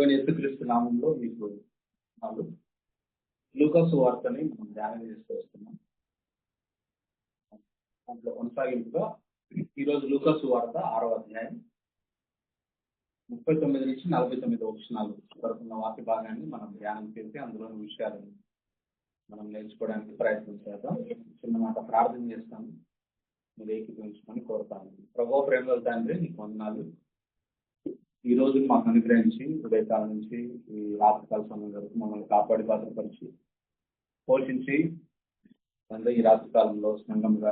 యేసుక్రీస్తు నామంలో మీకు నాలుగు లూకా సువార్తని మనం ధ్యానం చేస్తూ వస్తున్నాం. దాంట్లో కొనసాగింపుగా ఈరోజు లూకా సువార్త 6వ అధ్యాయం 39 నుంచి 49 వచనాలు వరకున్న వాక్య భాగాన్ని మనం ధ్యానం చేసి అందులోని విషయాలను మనం నేర్చుకోవడానికి ప్రయత్నం చేద్దాం. చిన్న మాట ప్రార్థన చేస్తాను, మీరు ఏకీభవించమని కోరుతాను. ప్రభువా ప్రేమల తండ్రి, నీకు వందనాలు. ఈ రోజు మాకు అనుగ్రహించి ఉదయకాలం నుంచి ఈ రాత్రికాల సమయం వరకు మమ్మల్ని కాపాడి భద్రపరిచి పోషించి తండ్రి ఈ రాత్రికాలంలో సంఘంగా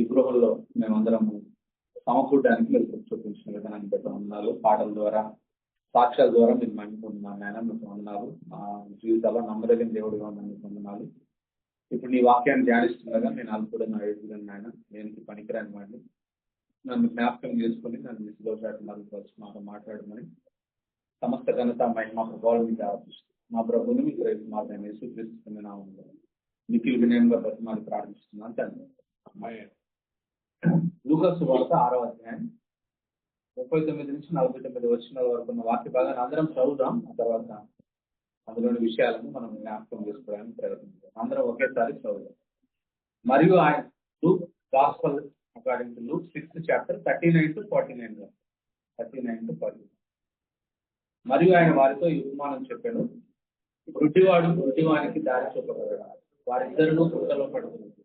ఈ గృహంలో మేమందరం సమకూడడానికి మీరు చూపించిన విధానాన్ని బట్టి వందనాలు. పాటల ద్వారా సాక్ష్యాల ద్వారా మీరు మండుకుంటున్నాను నాయన, మీకు వందనాలు. మా జీవితాల్లో నమ్మదగిన దేవుడిగా ఉందని మీకు వందనాలు. ఇప్పుడు నీ వాక్యాన్ని ధ్యానిస్తుండగా నేను అల్పుడు నా ఎదుగుదని నాయన, దేనికి పనికిరాని వాడిని, నన్ను జ్ఞాపకం చేసుకుని నన్ను విశ్లేషాన్ని నలుగుపరిచి మాతో మాట్లాడమని సమస్త ఘనత మహిమ ప్రభావం మీకు ఆశిస్తూ మా ప్రభువుని మీకు రేపు మాత్రమే యేసుక్రీస్తు నామములో మిక్కిలి వినయంగా బతిమాలి ప్రార్థిస్తున్నాను తండ్రి. లూకా సువార్త 6వ అధ్యాయం 39 నుంచి 49 వచనాల వరకు ఉన్న వాక్య భాగాన్ని అందరం చదువుదాం. ఆ తర్వాత అందులోని విషయాలను మనం జ్ఞాపకం చేసుకోవడానికి ప్రయత్నించాం. అందరం ఒకేసారి చదువుదాం. మరియు ఆయన Luke gospel according to Luke 6th chapter 39 to 49. 39 to 49. మరియు ఆయన వారితో ఈ ఉపమానం చెప్పాను. గుడ్డివాడు గుడ్డివానికి దారి చూపగలడా? వారిద్దరూ గుట్టలో పడుతున్నారు.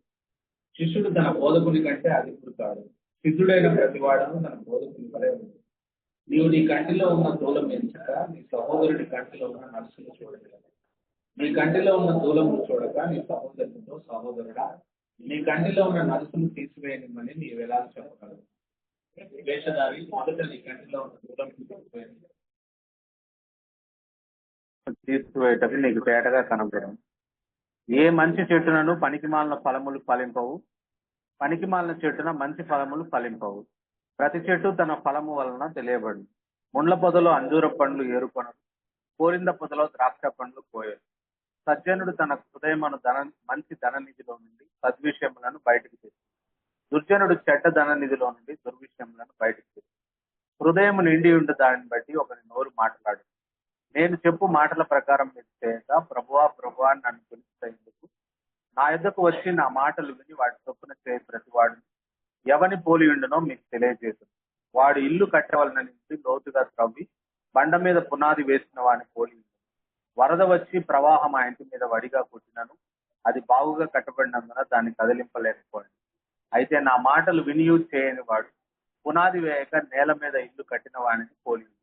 శిష్యుడు తన బోధకుని కంటే అధికుడు కాడు. సిద్ధుడైన ప్రతివాడును తన బోధకుని వలె ఉంది. నీవు నీ కంటిలో ఉన్న దూలం ఎంచక నీ సహోదరుడి కంటిలో ఉన్న నర్సును చూడగలవు. నీ కంటిలో ఉన్న దూలమును చూడక నీ సహోదరుడితో, సహోదరుడా నీ కంటిలో ఉన్న నర్సును తీసివేయనిమని నీవు ఎలా చెప్పగలవు? వేషధారి, మొదట నీ కంటిలో ఉన్న దూలం తీసివేయటకు నీకు తేటగా కనపడడం. ఏ మంచి చెట్టునను పనికిమాలిన ఫలములు ఫలింపవు, పనికిమాలిన చెట్టున మంచి ఫలములు ఫలింపవు. ప్రతి చెట్టు తన ఫలము వలన తెలియబడు. ముండ్ల పొదలో అంజూర పండ్లు ఏరుకొనడు, కోరింద పొదలో ద్రాక్ష పండ్లు కోయడు. సజ్జనుడు తన హృదయమును మంచి ధననిధిలో నుండి సద్విషయములను బయటకు తెచ్చు. దుర్జనుడు చెడ్డ ధననిధిలో నుండి దుర్విషయములను బయటకు తెచ్చు. హృదయము నిండి ఉండి దానిని బట్టి ఒకరి నోరు మాట్లాడు. నేను చెప్పు మాటల ప్రకారం మీరు చేయక ప్రభువా ప్రభువా నన్ను పిలుస్తేందుకు నా యొద్దకు వచ్చి నా మాటలు విని వాటి చొప్పున చేయ ప్రతివాడు ఎవని పోలి ఉండునో మీకు తెలియజేస్తుంది. వాడు ఇల్లు కట్టవలన నుంచి లోతుగా త్రవ్వి బండ మీద పునాది వేసిన వాడిని పోలి ఉండు. వరద వచ్చి ప్రవాహం ఆ ఇంటి మీద వడిగా కొట్టినను అది బాగుగా కట్టబడినందున దాన్ని కదిలింపలేకపోయింది. అయితే నా మాటలు వినియు చేయని వాడు పునాది వేయక నేల మీద ఇల్లు కట్టిన వాడిని పోలి ఉంది.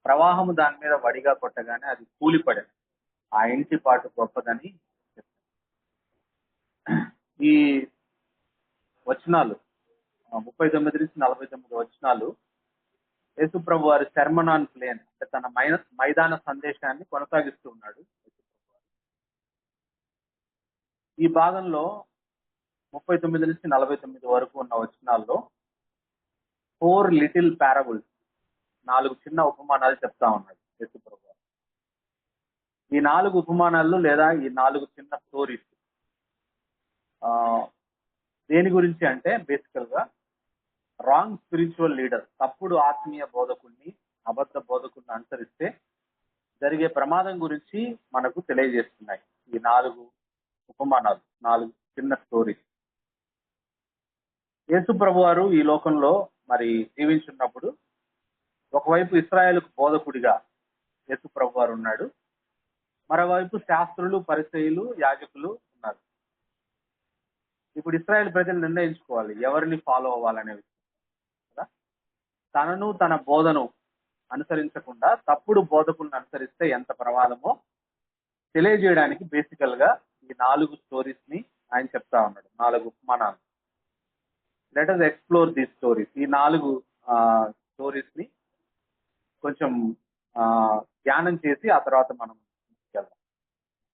ప్రవాహము దాని మీద వడిగా కొట్టగానే అది కూలిపడేది. ఆ ఇంటి పాటు గొప్పదని చెప్తాను. ఈ వచనాలు 39 నుంచి 49 వచనాలు యేసుప్రభు వారి సెర్మన్ ఆన్ ప్లేన్ అంటే తన మైదాన సందేశాన్ని కొనసాగిస్తూ ఉన్నాడు. ఈ భాగంలో 39 నుంచి 49 వరకు ఉన్న వచనాల్లో 4 లిటిల్ పారబుల్స్, 4 చిన్న ఉపమానాలు చెప్తా ఉన్నాడు యేసుప్రభు. ఈ 4 ఉపమానాలు లేదా ఈ 4 చిన్న స్టోరీస్ దేని గురించి అంటే బేసికల్ గా రాంగ్ స్పిరిచువల్ లీడర్, తప్పుడు ఆత్మీయ బోధకుడిని, అబద్ధ బోధకుడిని అనుసరిస్తే జరిగే ప్రమాదం గురించి మనకు తెలియజేస్తున్నాయి ఈ 4 ఉపమానాలు, 4 చిన్న స్టోరీస్. యేసుప్రభు వారు ఈ లోకంలో మరి జీవించున్నప్పుడు ఒకవైపు ఇశ్రాయేలుకు బోధకుడిగా యేసుప్రభు వారు ఉన్నాడు, మరోవైపు శాస్త్రులు, పరిసయ్యులు, యాజకులు ఉన్నారు. ఇప్పుడు ఇశ్రాయేల్ ప్రజలు నిర్ణయించుకోవాలి ఎవరిని ఫాలో అవ్వాలనే విషయం కదా. తనను తన బోధను అనుసరించకుండా తప్పుడు బోధకులను అనుసరిస్తే ఎంత ప్రమాదమో తెలియజేయడానికి బేసికల్ గా ఈ 4 స్టోరీస్ ని ఆయన చెప్తా ఉన్నాడు, 4 ఉపమానాలు. Let us explore these stories. ఈ 4 స్టోరీస్ ని కొంచెం ధ్యానం చేసి ఆ తర్వాత మనం వెళ్దాం.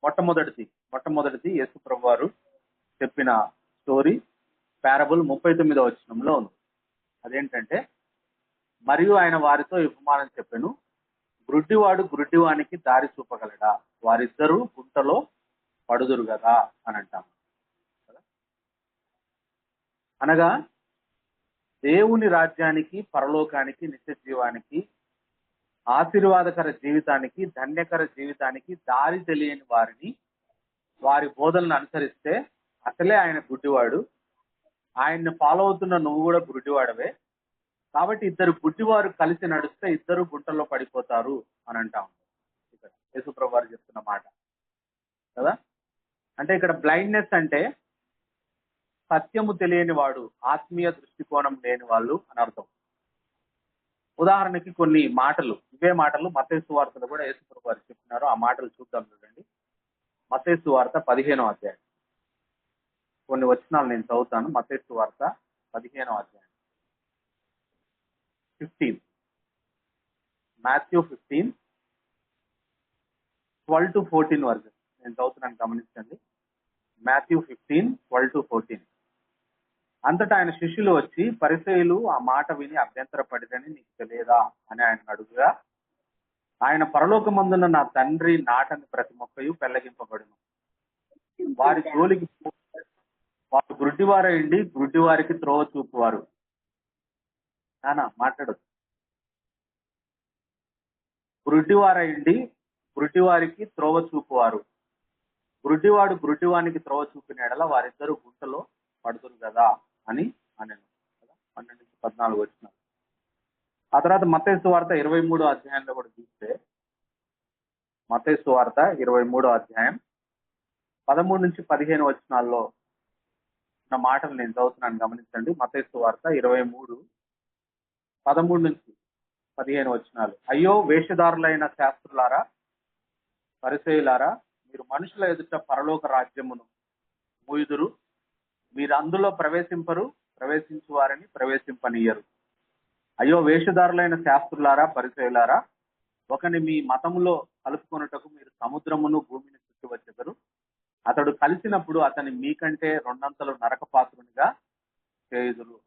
మొట్టమొదటిది యేసుప్రభు వారు చెప్పిన స్టోరీ పారబుల్ 39వ వచనంలో ఉంది. అదేంటంటే, మరియు ఆయన వారితో ఈ ఉపమానం చెప్పాను, గుడ్డివాడు గుడ్డివానికి దారి చూపగలడా? వారిద్దరూ గుంటలో పడుదురు కదా అని అంటాము. అనగా దేవుని రాజ్యానికి, పరలోకానికి, నిత్య జీవానికి ఆశీర్వాదకర జీవితానికి, ధన్యకర జీవితానికి దారి తెలియని వారిని, వారి బోధనలు అనుసరిస్తే అసలే ఆయన గుడ్డివాడు, ఆయన్ని ఫాలో అవుతున్న నువ్వు కూడా గుడ్డివాడవే. కాబట్టి ఇద్దరు గుడ్డివారు కలిసి నడిస్తే ఇద్దరు గుంటల్లో పడిపోతారు అని అంటాం. ఇక్కడ యేసుప్రభు వారు చెప్తున్న మాట కదా. అంటే ఇక్కడ బ్లైండ్నెస్ అంటే సత్యము తెలియని వాడు, ఆత్మీయ దృష్టికోణం లేని వాళ్ళు అని అర్థం. ఉదాహరణకి కొన్ని మాటలు, ఇవే మాటలు మత్తయి సువార్తలో కూడా యేసుప్రభు వారు చెప్తున్నారు. ఆ మాటలు చూద్దాం చూడండి. మత్తయి సువార్త 15వ అధ్యాయం కొన్ని వచనాలు నేను చదువుతాను. మత్తయి సువార్త 15వ అధ్యాయం 15, మాథ్యూ 15, 12 to 14 వరకు నేను చదువుతున్నాను, గమనించండి. Matthew 15, 12 to 14. అంతటా ఆయన శిష్యులు వచ్చి, పరిసయ్యులు ఆ మాట విని అభ్యంతరపడిరని నీకు తెలియదా అని ఆయన అడుగుగా, ఆయన పరలోకమందున నా తండ్రి నాటని ప్రతి మొక్కయు పెళ్లగింపబడును, వారి జోలికి వారు గుడ్డివారయండి, గుడ్డివారికి త్రోవ చూపువారు. మాట్లాడదు. గుడ్డివారయండి, గుడ్డివారికి త్రోవ చూపువారు. గుడ్డివాడు గుడ్డివానికి త్రోవ చూపిన ఎడల వారిద్దరూ గుంటలో పడుతురు కదా అని అనను. 12-14 వచ్చినారు. ఆ తర్వాత మత్తయి సువార్త 23వ అధ్యాయంలో కూడా చూస్తే, మత్తయి సువార్త 23వ అధ్యాయం 13-15 వచనాల్లో ఉన్న మాటలు నేను చదువుతున్నాను, గమనించండి. మత్తయి సువార్త 23, 13-15 వచనాలు. అయ్యో వేషధారులైన శాస్త్రులారా, పరిసయ్యులారా, మీరు మనుషుల ఎదుట పరలోక రాజ్యమును మూయుదురు, మీరు అందులో ప్రవేశించు వారిని ప్రవేశింపనీయరు. అయ్యో వేషధారులైన శాస్త్రులారా, పరిసయ్యులారా, ఒకని మీ మతములో కలుపుకొనుటకు మీరు సముద్రమును భూమిని చుట్టి వచ్చెదరు. అతడు కలిసినప్పుడు అతని మీకంటే 2 అంతలు నరకపాత్రునిగా చేయుదురు.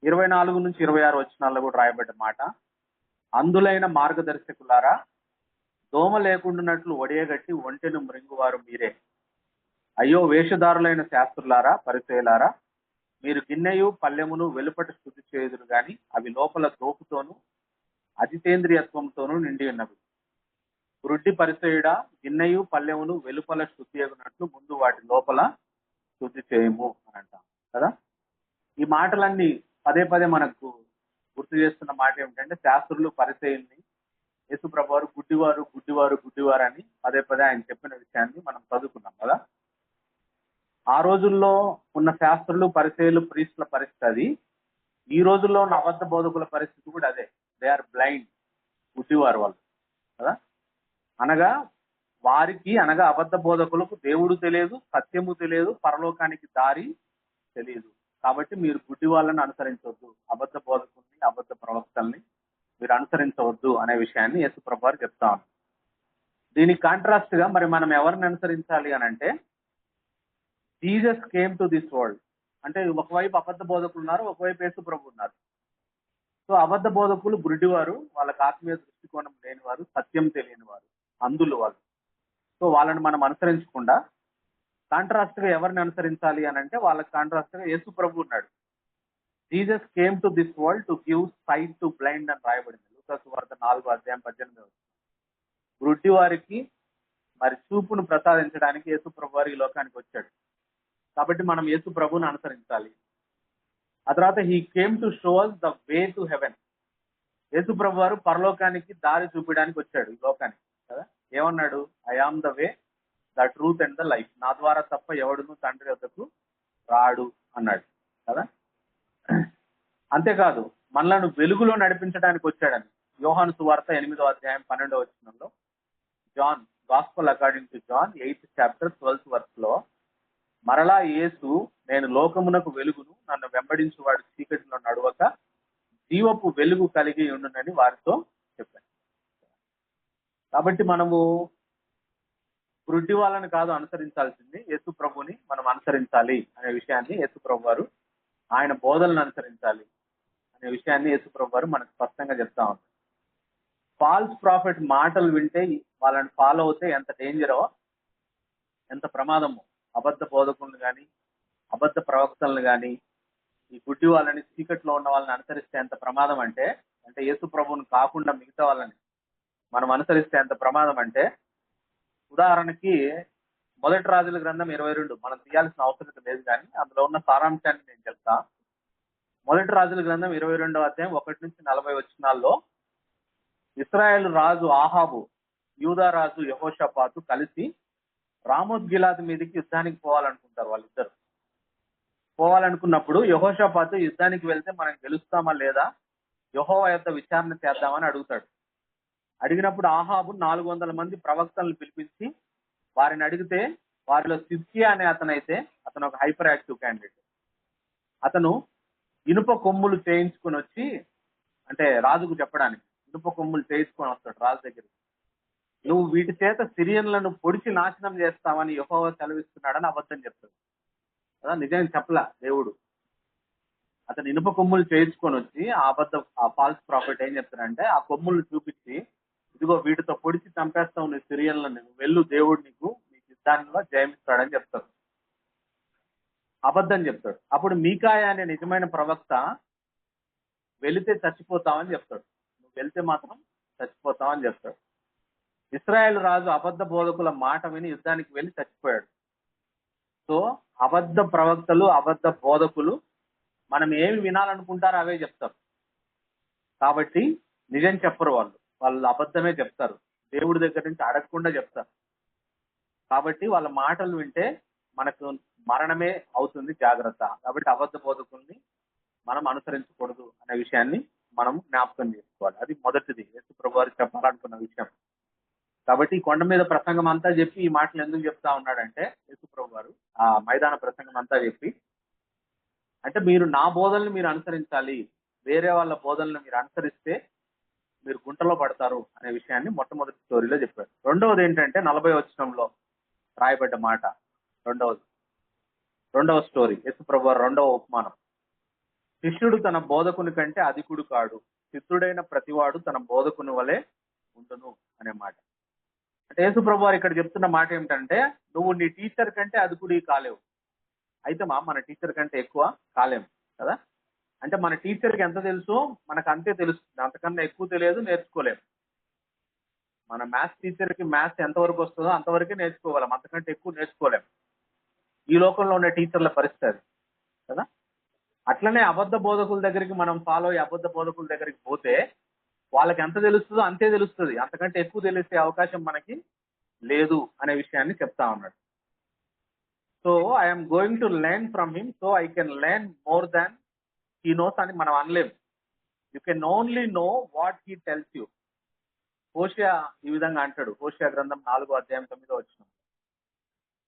24-26 వచనాల్లో కూడా రాయబడ్డ మాట. అందులైన మార్గదర్శకులారా, దోమ లేకుండానట్లు ఒడియగట్టి ఒంటెను మృంగువారు మీరే. అయ్యో వేషధారులైన శాస్త్రులారా, పరిసయ్యులారా, మీరు గిన్నెయు పల్లెమును వెలుపట శుద్ధి చేయుదురు గాని అవి లోపల దోపుతోనూ అజితేంద్రియత్వంతోనూ నిండి ఉన్నవి. వృద్ధి పరిసయుడా, గిన్నెయు పల్లెమును వెలుపల శుద్ధి అగినట్లు ముందు వాటి లోపల శుద్ధి చేయము అని అంటాం కదా. ఈ మాటలన్నీ పదే పదే మనకు గుర్తు చేస్తున్న మాట ఏమిటంటే, శాస్త్రులు పరిసయ్యుల్ని యేసుప్రభు వారు గుడ్డివారు అని పదే పదే ఆయన చెప్పిన విషయాన్ని మనం చదువుకున్నాం కదా. ఆ రోజుల్లో ఉన్న శాస్త్రులు, పరిసయ్యులు, ప్రీస్టుల పరిస్థితి అది. ఈ రోజుల్లో ఉన్న అబద్ధ బోధకుల పరిస్థితి కూడా అదే. దే ఆర్ బ్లైండ్, గుడ్డివారు వాళ్ళు కదా. అనగా అబద్ధ బోధకులకు దేవుడు తెలియదు, సత్యము తెలియదు, పరలోకానికి దారి తెలియదు. కాబట్టి మీరు గుడ్డి వాళ్ళని అనుసరించవద్దు, అబద్ధ బోధకుల్ని, అబద్ధ ప్రవక్తల్ని మీరు అనుసరించవద్దు అనే విషయాన్ని యేసుప్రభు వారు చెప్తా ఉన్నారు. దీనికి కాంట్రాస్ట్ గా మరి మనం ఎవరిని అనుసరించాలి అని అంటే, Jesus came to this world. అంటే ఒకవైపు అబద్ధ బోధకులు ఉన్నారు, ఒకవైపు యేసుప్రభు ఉన్నారు. సో అబద్ధ బోధకులు గుడ్డివారు, వాళ్ళకి ఆత్మీయ దృష్టికోణం లేనివారు, సత్యం తెలియని వారు, అందులు వాళ్ళు. సో వాళ్ళని మనం అనుసరించకుండా కాంట్రాస్ట్ గా ఎవరిని అనుసరించాలి అని అంటే, వాళ్ళకి కాంట్రాస్ట్ గా యేసుప్రభు ఉన్నాడు. Jesus came to this world to give sight to blind అని రాయబడింది. లూకా సువార్త 4వ అధ్యాయం 18. గుడ్డి వారికి మరి చూపును ప్రసాదించడానికి యేసుప్రభు వారు ఈ లోకానికి వచ్చాడు. కాబట్టి మనం యేసుప్రభుని అనుసరించాలి. ఆ తర్వాత he came to show us the way to heaven. యేసుప్రభు వారు పరలోకానికి దారి చూపించడానికి వచ్చాడు ఈ లోకానికి కదా. ఏమన్నాడు? I am the way, the truth and the life. నా ద్వారా తప్ప ఎవడును తండ్రి వద్దకు రాడు అన్నాడు కదా. అంతేకాదు మనలను వెలుగులో నడిపించడానికి వచ్చాడని యోహాను సువార్త 8వ అధ్యాయం 12వ వచనంలో, John gospel according to John 8th chapter 12th verse లో, మరలా యేసు, నేను లోకమునకు వెలుగును, నన్ను వెంబడించు వాడు చీకటిలో నడవక జీవపు వెలుగు కలిగి ఉండునని వారితో చెప్పాను. కాబట్టి మనము గుడ్డి వాళ్ళని కాదు అనుసరించాల్సింది, యేసు ప్రభుని మనం అనుసరించాలి అనే విషయాన్ని యేసుప్రభు వారు, ఆయన బోధనలను అనుసరించాలి అనే విషయాన్ని యేసుప్రభు వారు మనకు స్పష్టంగా చెప్తా ఉంటారు. ఫాల్స్ ప్రాఫిట్ మాటలు వింటే వాళ్ళని ఫాలో అవుతే ఎంత డేంజరో, ఎంత ప్రమాదమో. అబద్ధ బోధకులను కానీ, అబద్ధ ప్రవక్తలను కానీ, ఈ గుడ్డి వాళ్ళని, చీకట్లో ఉన్న వాళ్ళని అనుసరిస్తే ఎంత ప్రమాదం అంటే, అంటే యేసు ప్రభువుని కాకుండా మిగతా వాళ్ళని మనం అనుసరిస్తే ఎంత ప్రమాదం అంటే, ఉదాహరణకి మొదటి రాజుల గ్రంథం 22 మనం తీయాల్సిన అవసరం లేదు, కానీ అందులో ఉన్న సారాంశాన్ని నేను చెప్తా. మొదటి రాజుల గ్రంథం 22వ అధ్యాయం 1-40 వచనాల్లో ఇశ్రాయేలు రాజు ఆహాబు, యూదా రాజు యెహోషాపాతు కలిసి రామోత్ గిలాదు మీదకి యుద్ధానికి పోవాలనుకుంటారు. వాళ్ళిద్దరు పోవాలనుకున్నప్పుడు యెహోషాపాతు యుద్ధానికి వెళ్తే మనం గెలుస్తామా లేదా యెహోవా యొద్ద విచారణ చేద్దామని అడుగుతాడు. అడిగినప్పుడు ఆహాబు 400 మంది ప్రవక్తలను పిలిపించి వారిని అడిగితే, వారిలో సిద్కియా అనే అతనైతే అతను ఒక హైపర్ యాక్టివ్ క్యాండిడేట్. అతను ఇనుప కొమ్ములు చేయించుకొని వచ్చి, అంటే రాజుకు చెప్పడానికి ఇనుప కొమ్ములు చేయించుకొని వస్తాడు రాజు దగ్గరికి. నువ్వు వీటి చేత సిరియన్లను పొడిచి నాశనం చేస్తామని యెహోవా సెలవిస్తున్నాడని అబద్ధం చెప్తాడు కదా. నిజం చెప్పలా దేవుడు. అతను ఇనుప కొమ్ములు చేయించుకొని వచ్చి ఆ ఫాల్స్ ప్రాఫిట్ ఏం చెప్తాడంటే, ఆ కొమ్ములు చూపించి, ఇదిగో వీటితో పొడిచి చంపేస్తావు నీ సిరియన్లను, వెళ్ళు, దేవుడు నీకు యుద్ధాల్లో జయమిస్తాడని చెప్తాడు. అబద్ధం చెప్తాడు. అప్పుడు మీకాయ అనే నిజమైన ప్రవక్త వెళితే చచ్చిపోతావని చెప్తాడు. నువ్వు వెళ్తే మాత్రం చచ్చిపోతావని చెప్తాడు. ఇశ్రాయేలు రాజు అబద్ధ బోధకుల మాట విని యుద్ధానికి వెళ్ళి చచ్చిపోయాడు. సో అబద్ధ ప్రవక్తలు, అబద్ధ బోధకులు మనం ఏమి వినాలనుకుంటారో అవే చెప్తారు. కాబట్టి నిజం చెప్పరు వాళ్ళు అబద్ధమే చెప్తారు. దేవుడి దగ్గర నుంచి అడగకుండా చెప్తారు. కాబట్టి వాళ్ళ మాటలు వింటే మనకు మరణమే అవుతుంది, జాగ్రత్త. కాబట్టి అబద్ధ బోధకుల్ని మనం అనుసరించకూడదు అనే విషయాన్ని మనం జ్ఞాపకం చేసుకోవాలి. అది మొదటిది యేసు ప్రభు వారు చెప్పాలనుకున్న విషయం. కాబట్టి ఈ కొండ మీద ప్రసంగం అంతా చెప్పి ఈ మాటలు ఎందుకు చెప్తా ఉన్నాడంటే, యేసు ప్రభు వారు ఆ మైదాన ప్రసంగం అంతా చెప్పి, అంటే మీరు నా బోధనలు మీరు అనుసరించాలి, వేరే వాళ్ళ బోధనలు మీరు అనుసరిస్తే మీరు గుంటలో పడతారు అనే విషయాన్ని మొట్టమొదటి స్టోరీలో చెప్పాడు. రెండవది ఏంటంటే 40వ వచనంలో రాయబడ్డ మాట. రెండవ స్టోరీ, యేసు ప్రభు వారి రెండవ ఉపమానం. శిష్యుడు తన బోధకుని కంటే అధికుడు కాడు, సిద్ధుడైన ప్రతివాడు తన బోధకుని వలె ఉండును అనే మాట. అంటే యేసు ప్రభు వారు ఇక్కడ చెప్తున్న మాట ఏమిటంటే, నువ్వు నీ టీచర్ కంటే అధికుడి కాలేవు. అయితే మన టీచర్ కంటే ఎక్కువ కాలేము కదా. అంటే మన టీచర్కి ఎంత తెలుసో మనకు అంతే తెలుస్తుంది, అంతకన్నా ఎక్కువ తెలియదు, నేర్చుకోలేము. మన మ్యాథ్స్ టీచర్కి మ్యాథ్స్ ఎంతవరకు వస్తుందో అంతవరకే నేర్చుకోగలం, అంతకంటే ఎక్కువ నేర్చుకోలేము. ఈ లోకంలో ఉన్న టీచర్ల పరిస్థితి కదా. అట్లనే అబద్ధ బోధకుల దగ్గరికి మనం ఫాలో అయ్యి అబద్ధ బోధకుల దగ్గరికి పోతే వాళ్ళకి ఎంత తెలుస్తుందో అంతే తెలుస్తుంది, అంతకంటే ఎక్కువ తెలిసే అవకాశం మనకి లేదు అనే విషయాన్ని చెప్తా ఉన్నాడు. So I'm going to learn from him, so I can learn more than he knows అని మనం అనలేము. You can only know what he tells you. Hosea ఈ విధంగా అంటాడు, హోషియా గ్రంథం 4వ అధ్యాయం 9వ వచనం.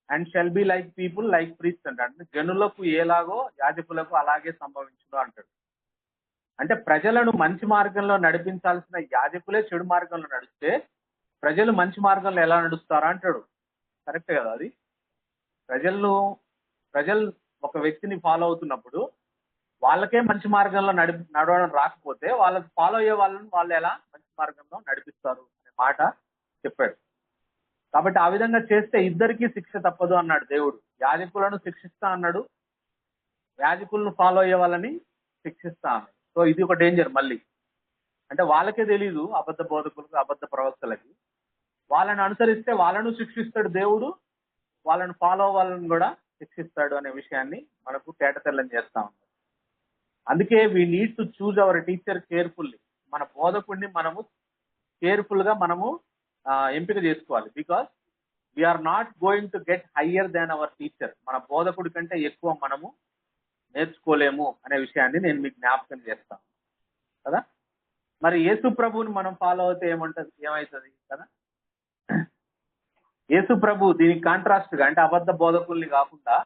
And shall be like people like priest అంటాడు. అంటే జనులకు ఎలాగో యాజకులకు అలాగే సంభవించును అంటాడు. అంటే ప్రజలను మంచి మార్గంలో నడిపించాల్సిన యాజకులే చెడు మార్గంలో నడిస్తే ప్రజలు మంచి మార్గంలో ఎలా నడుస్తారా అంటాడు. కరెక్ట్ కదా అది. ప్రజలు ఒక వ్యక్తిని ఫాలో అవుతున్నప్పుడు వాళ్ళకే మంచి మార్గంలో నడవడం రాకపోతే వాళ్ళకి ఫాలో అయ్యే వాళ్ళు ఎలా మంచి మార్గంలో నడిపిస్తారు అనే మాట చెప్పాడు. కాబట్టి ఆ విధంగా చేస్తే ఇద్దరికీ శిక్ష తప్పదు అన్నాడు దేవుడు. యాజకులను శిక్షిస్తా అన్నాడు, యాజకులను ఫాలో అయ్యే వాళ్ళని శిక్షిస్తా అన్నాడు. సో ఇది ఒక డేంజర్ మళ్ళీ. అంటే వాళ్ళకే తెలీదు, అబద్ధ బోధకులకు, అబద్ధ ప్రవక్తలకి. వాళ్ళని అనుసరిస్తే వాళ్ళను శిక్షిస్తాడు దేవుడు, వాళ్ళని ఫాలో వాళ్ళని కూడా శిక్షిస్తాడు అనే విషయాన్ని మనకు తేటతెల్లం చేస్తా ఉన్నాడు. అందుకే we need to choose our teacher carefully. మన బోధకుడిని మనము కేర్ఫుల్ గా మనము ఎంపిక చేసుకోవాలి. Because we are not going to get higher than our teacher. మన బోధకుడి కంటే ఎక్కువ మనము నేర్చుకోలేము అనే విషయాన్ని నేను మీకు జ్ఞాపకం చేస్తాను కదా. మరి యేసు ప్రభువుని మనం ఫాలో అవుతే ఏమవుతుంది కదా. యేసు ప్రభు దీనికి కాంట్రాస్ట్ గా, అంటే అబద్ధ బోధకుల్ని కాకుండా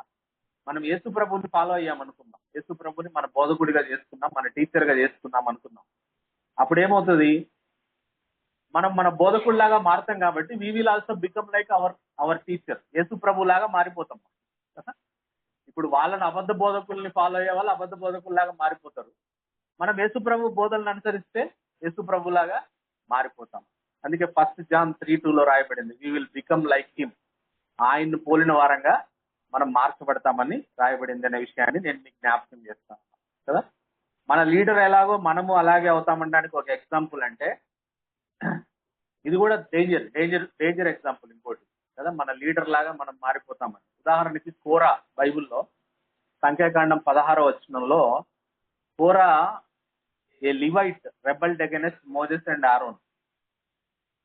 మనం యేసు ప్రభుని ఫాలో అయ్యామనుకుందాం, యేసు ప్రభుని మన బోధకుడిగా చేసుకున్నాం, మన టీచర్ గా చేసుకున్నాం అనుకుందాం. అప్పుడు ఏమవుతుంది, మనం మన బోధకుడిలాగా మారుతాం. కాబట్టి we will also become like our teacher. Yesu ప్రభు లాగా మారిపోతాం కదా. ఇప్పుడు వాళ్ళని అబద్ధ బోధకుల్ని ఫాలో అయ్యే వాళ్ళు అబద్ధ బోధకుల్లాగా మారిపోతారు. మనం యేసు ప్రభు బోధనలు అనుసరిస్తే యేసు ప్రభు లాగా మారిపోతాం. అందుకే 1 జాన్ 3:2 రాయబడింది, we will become like him. ఆయన్ని పోలిన వారంగా మనం మార్చబడతామని రాయబడింది అనే విషయాన్ని నేను మీకు జ్ఞాపకం చేస్తాను కదా. మన లీడర్ ఎలాగో మనము అలాగే అవుతామనడానికి ఒక ఎగ్జాంపుల్ అంటే ఇది కూడా డేంజర్ ఎగ్జాంపుల్ ఇంకోటి కదా. మన లీడర్ లాగా మనం మారిపోతామని. ఉదాహరణకి కోరా, బైబిల్లో సంఖ్యాకాండం 16వ వచనంలో Korah a Levite rebelled against Moses and Aaron.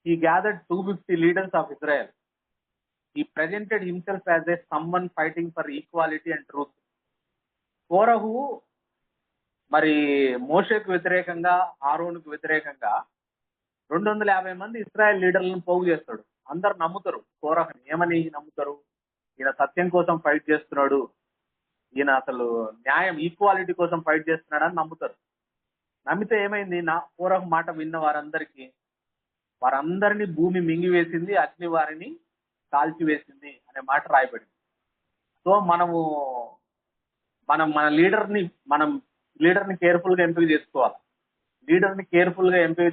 He gathered 250 leaders of Israel. He presented himself as a someone fighting for equality and truth. కోరహు మరి మోషేకు వ్యతిరేకంగా, ఆరోనుకు వ్యతిరేకంగా 250 మంది ఇశ్రాయేల్ లీడర్లను పోగు చేస్తాడు. అందరు నమ్ముతారు కోరహుని. ఏమని నమ్ముతారు? ఈయన సత్యం కోసం ఫైట్ చేస్తున్నాడు, ఈయన అసలు న్యాయం, ఈక్వాలిటీ కోసం ఫైట్ చేస్తున్నాడు అని నమ్ముతారు. నమ్మితే ఏమైంది? కోరహు మాట విన్న వారందరినీ భూమి మింగివేసింది, అగ్ని వారిని కాల్చివేసింది అనే మాట రాయబడింది. సో మన లీడర్ని కేర్ఫుల్ గా ఎంపిక చేసుకోవాలి. లీడర్ని కేర్ఫుల్ గా ఎంపిక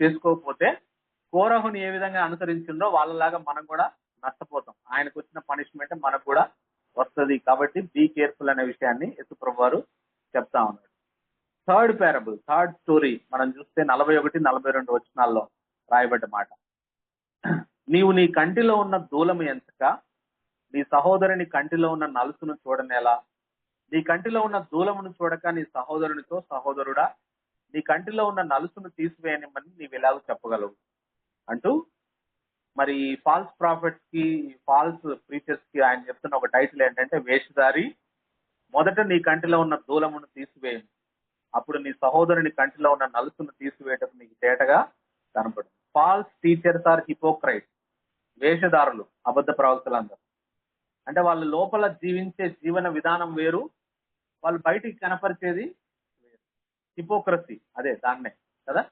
చేసుకోకపోతే కోరహుని ఏ విధంగా అనుసరించిందో వాళ్ళలాగా మనం కూడా నష్టపోతాం. ఆయనకు వచ్చిన పనిష్మెంట్ మనకు కూడా వస్తుంది. కాబట్టి బీ కేర్ఫుల్ అనే విషయాన్ని యేసుప్రభువు వారు చెప్తా ఉన్నాడు. థర్డ్ స్టోరీ మనం చూస్తే 41-42 వచనాల్లో రాయబడ్డ మాట. నీవు నీ కంటిలో ఉన్న దూలము ఎంచక నీ సహోదరుని కంటిలో ఉన్న నలుసును చూడనేలా? నీ కంటిలో ఉన్న దూలమును చూడక నీ సహోదరునితో, సహోదరుడా నీ కంటిలో ఉన్న నలుసును తీసివేయనిమని నీవు ఎలాగో చెప్పగలవు అంటూ మరి ఫాల్స్ ప్రాఫిట్స్ కి, ఫాల్స్ ప్రీచర్స్ కి ఆయన చెప్తున్న ఒక టైటిల్ ఏంటంటే, వేషధారి మొదట నీ కంటిలో ఉన్న దూలమును తీసివేయము, అప్పుడు నీ సహోదరుని కంటిలో ఉన్న నలుసును తీసివేయటం నీకు తేటగా కనపడు. False teachers are hypocrite. వేషధారులు, అబద్ధ ప్రవక్తలందరూ. అంటే వాళ్ళు లోపల జీవించే జీవన విధానం వేరు, వాళ్ళు బయటికి కనపరిచేది వేరు. హిపోక్రసీ అదే దాన్నే కదా.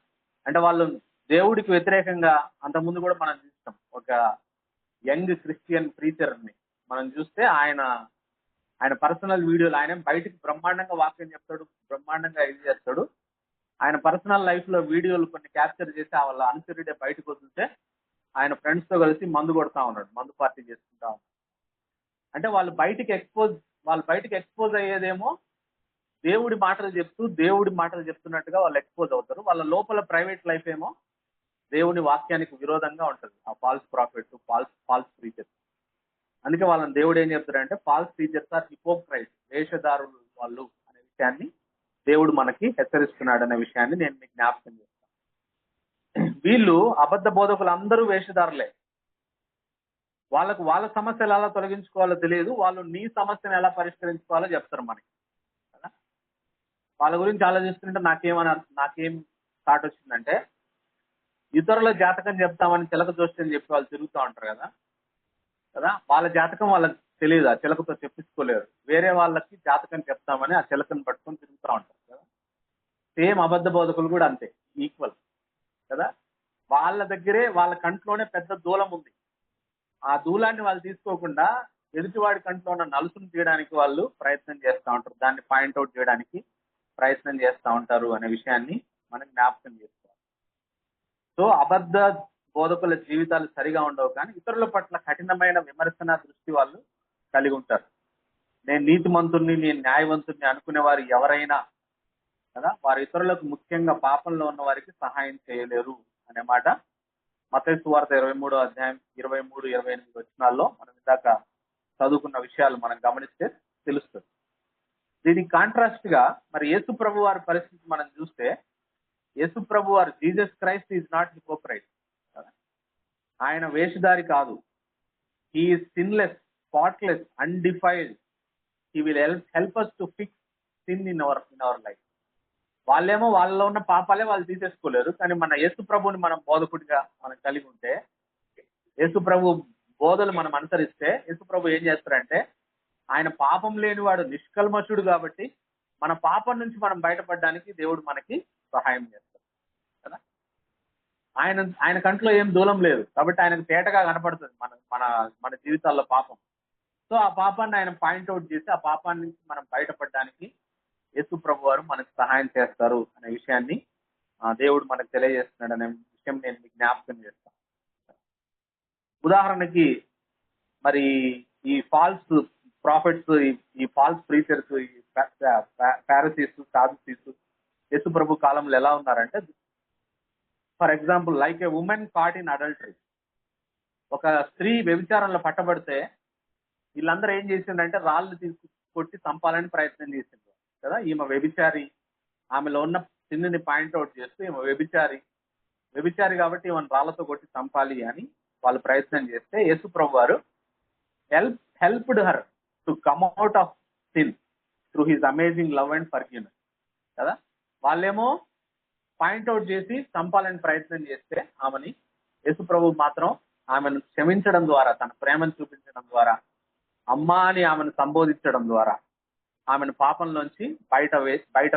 అంటే వాళ్ళు దేవుడికి వ్యతిరేకంగా, అంతకుముందు కూడా మనం చూస్తాం ఒక యంగ్ క్రిస్టియన్ ప్రీచర్ ని మనం చూస్తే ఆయన పర్సనల్ వీడియోలు, ఆయన బయటికి బ్రహ్మాండంగా వాక్యం చెప్తాడు, బ్రహ్మాండంగా ఇది చేస్తాడు. ఆయన పర్సనల్ లైఫ్ లో వీడియోలు కొన్ని క్యాప్చర్ చేసి వాళ్ళ అనుసరుడే బయటకు వదిలితే ఆయన ఫ్రెండ్స్ తో కలిసి మందు కొడతా ఉన్నాడు, మందు పార్టీ చేసుకుంటా ఉన్నాడు. అంటే వాళ్ళు బయటికి ఎక్స్పోజ్ అయ్యేదేమో దేవుడి మాటలు చెప్తున్నట్టుగా వాళ్ళు ఎక్స్పోజ్ అవుతారు. వాళ్ళ లోపల ప్రైవేట్ లైఫ్ ఏమో దేవుని వాక్యానికి విరోధంగా ఉంటుంది. ఆ ఫాల్స్ ప్రాఫిట్స్, ఫాల్స్ ప్రీచర్స్. అందుకే వాళ్ళని దేవుడు ఏం చెప్తారంటే, ఫాల్స్ టీచర్స్ ఆర్ హిపోక్రైట్, వేషధారులు వాళ్ళు అనే విషయాన్ని దేవుడు మనకి హెచ్చరిస్తున్నాడు అనే విషయాన్ని నేను మీకు జ్ఞాపకం చేస్తాను. వీళ్ళు అబద్ధ బోధకులు అందరూ వేషధారులే. వాళ్ళ సమస్యలు ఎలా తొలగించుకోవాలో తెలియదు, వాళ్ళు నీ సమస్యను ఎలా పరిష్కరించుకోవాలో చెప్తారు మనకి కదా. వాళ్ళ గురించి ఆలోచిస్తుంటే నాకేం థాట్ వచ్చిందంటే, ఇతరుల జాతకం చెప్తామని చిలక జోస్యం చెప్పి వాళ్ళు తిరుగుతూ ఉంటారు కదా. వాళ్ళ జాతకం వాళ్ళకి తెలియదు, ఆ చిలకతో చెప్పించుకోలేరు. వేరే వాళ్ళకి జాతకం చెప్తామని ఆ చిలకను పట్టుకొని తిరుగుతూ ఉంటారు కదా. సేమ్ అబద్ధ బోధకులు కూడా అంతే, ఈక్వల్ కదా. వాళ్ళ దగ్గరే, వాళ్ళ కంట్లోనే పెద్ద దూలం ఉంది. ఆ దూలాన్ని వాళ్ళు తీసుకోకుండా ఎదుటివాడి కంట్లో ఉన్న నలుసును తీయడానికి వాళ్ళు ప్రయత్నం చేస్తూ ఉంటారు, దాన్ని పాయింట్అవుట్ చేయడానికి ప్రయత్నం చేస్తూ ఉంటారు అనే విషయాన్ని మనం జ్ఞాపకం చేసుకోవాలి. సో అబద్ధ బోధకుల జీవితాలు సరిగా ఉండవు, కానీ ఇతరుల పట్ల కఠినమైన విమర్శన దృష్టి వాళ్ళు కలిగి ఉంటారు. నేను నీతిమంతుణ్ణి, నేను న్యాయవంతుణ్ణి అనుకునే వారు ఎవరైనా కదా, వారు ఇతరులకు, ముఖ్యంగా పాపంలో ఉన్న వారికి సహాయం చేయలేరు అనే మాట మత్తయి సువార్త 23వ అధ్యాయం 23-28 వచనాల్లో మనం ఇందాక చదువుకున్న విషయాలు మనం గమనిస్తే తెలుస్తుంది. దీనికి కాంట్రాస్ట్ గా మరి యేసు ప్రభు వారి పరిస్థితి మనం చూస్తే, యేసు ప్రభు వారు, Jesus Christ is not hypocrite. ఆయన వేషధారి కాదు. He is sinless, spotless, undefiled. He will help us to fix sin in our life. వాళ్ళేమో వాళ్ళలో ఉన్న పాపాలే వాళ్ళు తీసేసుకోలేరు, కానీ మన యేసు ప్రభుని మనం బోధకుడిగా మనం కలిగి ఉంటే, యేసు ప్రభు బోధలు మనం అనుసరిస్తే, యేసు ప్రభు ఏం చేస్తారంటే, ఆయన పాపం లేనివాడు, నిష్కల్మషుడు కాబట్టి మన పాపం నుంచి మనం బయటపడడానికి దేవుడు మనకి సహాయం చేస్తాడు కదా. ఆయన కంట్లో ఏం దూలం లేదు కాబట్టి ఆయనకు తేటగా కనపడుతుంది మన జీవితాల్లో పాపం. సో ఆ పాపాన్ని ఆయన పాయింట్అవుట్ చేసి ఆ పాపాన్ని నుంచి మనం బయటపడడానికి యేసు ప్రభు వారు మనకు సహాయం చేస్తారు అనే విషయాన్ని దేవుడు మనకు తెలియజేస్తున్నాడు అనే విషయం నేను మీకు జ్ఞాపకం చేస్తాను. ఉదాహరణకి మరి ఈ ఫాల్స్ ప్రాఫిట్స్, ఈ ఫాల్స్ ప్రీచర్స్, ఈ ఫారిసీస్, సాదుసీస్ యేసు ప్రభు కాలంలో ఎలా ఉన్నారంటే, for example like A women caught in adultery, ఒక స్త్రీ వ్యభిచారంలో పట్టబడితే వీళ్ళందరూ ఏం చేసిండ్రంటే రాళ్ళు కొట్టి చంపాలని ప్రయత్నం చేసిండ్రు కదా. ఈమె వ్యభిచారి, ఆమెలో ఉన్న సిన్నుని పాయింట్అవుట్ చేస్తూ ఈమె వ్యభిచారి కాబట్టి ఈమెను రాళ్లతో కొట్టి చంపాలి అని వాళ్ళు ప్రయత్నం చేస్తే యేసు ప్రభు వారు helped her to come out of sin through his amazing love and forgiveness కదా. వాళ్ళేమో పాయింట్అవుట్ చేసి చంపాలని ప్రయత్నం చేస్తే ఆమెని యేసు ప్రభు మాత్రం ఆమెను క్షమించడం ద్వారా, తన ప్రేమను చూపించడం ద్వారా, అమ్మా అని ఆమెను సంబోధించడం ద్వారా ఆమెను పాపంలోంచి బయట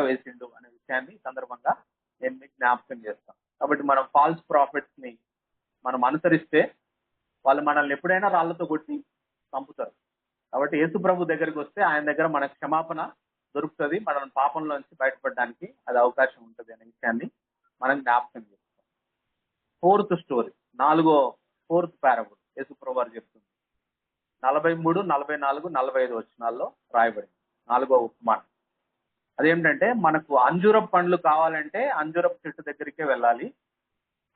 వేసిండు అనే విషయాన్ని ఈ సందర్భంగా నేను మీకు జ్ఞాపకం చేస్తాను. కాబట్టి మనం ఫాల్స్ ప్రాఫిట్స్ ని మనం అనుసరిస్తే వాళ్ళు మనల్ని ఎప్పుడైనా రాళ్లతో కొట్టి చంపుతారు. కాబట్టి యేసు ప్రభు దగ్గరికి వస్తే ఆయన దగ్గర మన క్షమాపణ దొరుకుతుంది, మనం పాపంలోంచి బయటపడడానికి అది అవకాశం ఉంటుంది అనే విషయాన్ని మనం జ్ఞాపకం చేస్తాం. ఫోర్త్ స్టోరీ, ఫోర్త్ పారబుల్ యేసు ప్రభు వారు చెప్తుంది 43, 44, 45 వచనాల్లో రాయబడింది. 4వ ఉపమానం అదేంటంటే, మనకు అంజూరపు పండ్లు కావాలంటే అంజూరపు చెట్టు దగ్గరికే వెళ్ళాలి,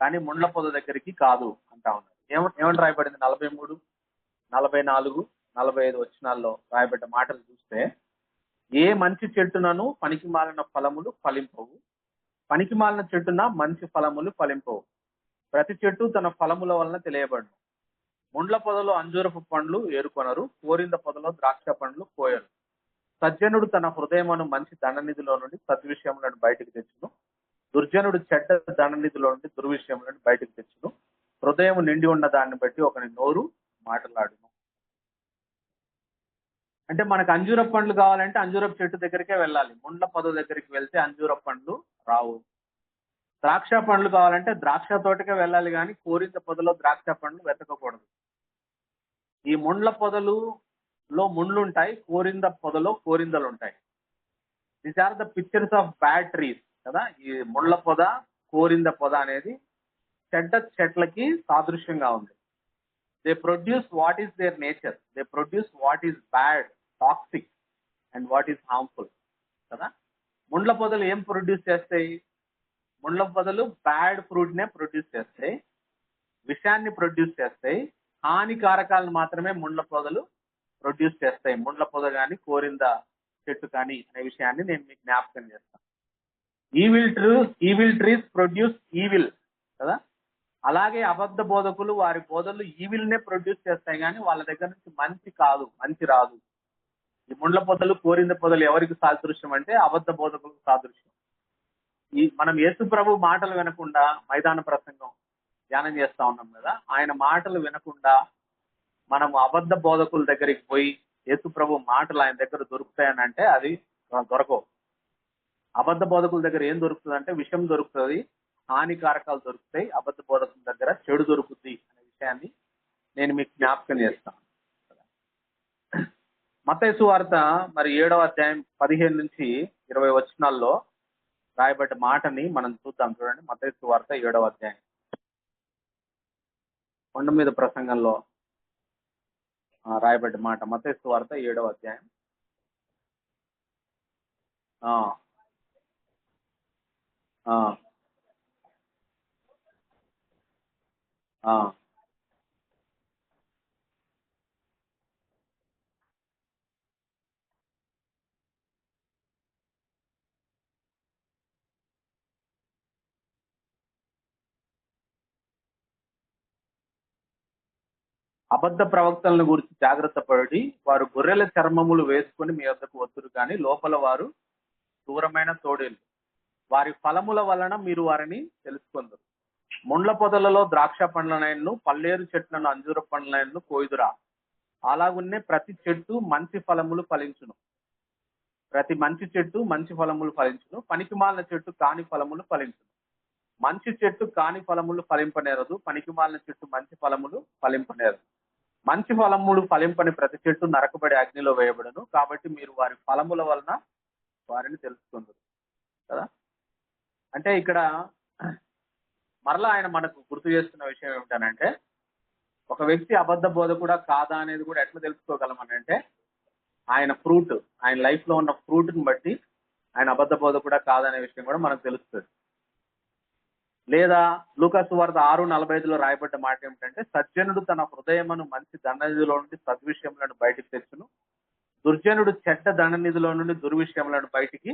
కానీ ముండ్ల పొద దగ్గరికి కాదు అంటా ఉన్నారు. ఏమని రాయబడింది 43, 44, 45 వచనాల్లో రాయబడ్డ మాటలు చూస్తే, ఏ మంచి చెట్టునను పనికి మాలిన ఫలములు ఫలింపవు, పనికి మాలిన చెట్టున మంచి ఫలములు ఫలింపవు, ప్రతి చెట్టు తన ఫలముల వలన తెలియబడును. ముండ్ల పొదలో అంజూరపు పండ్లు ఏరుకొనరు, కోరింద పొదలో ద్రాక్ష పండ్లు కోయరు. సజ్జనుడు తన హృదయమును మంచి దండనిధిలో నుండి సద్విషయములను బయటకు తెచ్చును, దుర్జనుడు చెడ్డ దండనిధిలో నుండి దుర్విషయములను బయటకు తెచ్చును. హృదయం నిండి ఉన్న దాన్ని బట్టి ఒకని నోరు మాటలాడును. అంటే మనకు అంజూరపు పండ్లు కావాలంటే అంజూరపు చెట్టు దగ్గరికే వెళ్ళాలి, ముండ్ల పొద దగ్గరికి వెళ్తే అంజూరపు పండ్లు రావు. ద్రాక్ష పండ్లు కావాలంటే ద్రాక్ష తోటకే వెళ్ళాలి, కానీ కోరింద పొదలో ద్రాక్ష పండ్లు వెతకకూడదు. ఈ ముండ్ల పొదలులో ముండ్లు ఉంటాయి, కోరింద పొదలో కోరిందలు ఉంటాయి. These are the pictures of bad trees కదా. ఈ ముళ్ళ పొద, కోరింద పొద అనేది చెడ్డ చెట్లకి సాదృశ్యంగా ఉంది. They produce what is there nature, they produce what is bad, toxic and what is harmful కదా. ముండ్ల పొదలు ఏం ప్రొడ్యూస్ చేస్తాయి? ముండ్ల పొదలు బ్యాడ్ ఫ్రూట్ నే ప్రొడ్యూస్ చేస్తాయి, విషయాన్ని ప్రొడ్యూస్ చేస్తాయి. హానికారకాలను మాత్రమే ముండ్ల పొదలు ప్రొడ్యూస్ చేస్తాయి. ముండ్ల పొద కానీ కోరింద చెట్టు కానీ అనే విషయాన్ని నేను మీకు జ్ఞాపకం చేస్తాను. ఈవిల్ ట్రీస్ ప్రొడ్యూస్ ఈవిల్ కదా. అలాగే అబద్ధ బోధకులు వారి బోధలు ఈవిల్ నే ప్రొడ్యూస్ చేస్తాయి, కానీ వాళ్ళ దగ్గర నుంచి మంచి రాదు. ఈ ముండ్ల పొదలు, కోరింద పొదలు ఎవరికి సాదృశ్యం అంటే అబద్ధ బోధకులకు సాదృశ్యం. మనం యేసు ప్రభు మాటలు వినకుండా మైదాన ప్రసంగం ధ్యానం చేస్తా ఉన్నాం కదా, ఆయన మాటలు వినకుండా మనం అబద్ధ బోధకుల దగ్గరికి పోయి యేసు ప్రభు మాటలు ఆయన దగ్గర దొరుకుతాయని అంటే అది దొరకవు. అబద్ధ బోధకుల దగ్గర ఏం దొరుకుతుంది అంటే విషయం దొరుకుతుంది, హానికారకాలు దొరుకుతాయి. అబద్ధ బోధకుల దగ్గర చెడు దొరుకుతుంది అనే విషయాన్ని నేను మీకు జ్ఞాపకం చేస్తాను. మత్తయి సువార్త మరి 7వ అధ్యాయం 15 నుంచి 20 వచనాల్లో రాయబడ్డ మాటని మనం చూద్దాం. చూడండి, మత్తయి సువార్త 7వ అధ్యాయం కొండ మీద ప్రసంగంలో రాయబడ్డ మాట. మత్తయి సువార్త 7వ అధ్యాయం అబద్ధ ప్రవక్తలను గురించి జాగ్రత్త పడి వారు గొర్రెల చర్మములు వేసుకుని మీ వద్దకు వస్తురు, కానీ లోపల వారు దూరమైన తోడేలు. వారి ఫలముల వలన మీరు వారిని తెలుసుకుందరు. ముండ్ల పొదలలో ద్రాక్ష పండ్లనైనను పల్లేరు చెట్లను అంజూర పండ్లనైనను కోయుదురా. అలాగున్నే ప్రతి చెట్టు మంచి ఫలములు ఫలించును, ప్రతి మంచి చెట్టు మంచి ఫలములు ఫలించును, పనికిమాలిన చెట్టు కాని ఫలములు ఫలించును. మంచి చెట్టు కాని ఫలములు ఫలింపనేరదు, పనికిమాలిన చెట్టు మంచి ఫలములు ఫలింపనేరదు. మంచి ఫలములు ఫలింపని ప్రతి చెట్టు నరకబడి అగ్నిలో వేయబడును. కాబట్టి మీరు వారి ఫలముల వలన వారిని తెలుసుకుందరు కదా. అంటే ఇక్కడ మరలా ఆయన మనకు గుర్తు చేస్తున్న విషయం ఏమిటనంటే, ఒక వ్యక్తి అబద్ధ బోధ కూడా కాదా అనేది కూడా ఎట్లా తెలుసుకోగలమనంటే, ఆయన ఫ్రూట్, ఆయన లైఫ్ లో ఉన్న ఫ్రూట్ ని బట్టి ఆయన అబద్ధ బోధకుడా కాదనే విషయం కూడా మనకు తెలుస్తుంది. లేదా లూకాసు వార్త 6:45లో రాయబడ్డ మాట ఏమిటంటే, సజ్జనుడు తన హృదయమును మంచి దండనిధిలో నుండి సద్విషయములను బయటికి తెచ్చును, దుర్జనుడు చెడ్డ దండనిధిలో నుండి దుర్విషయములను బయటికి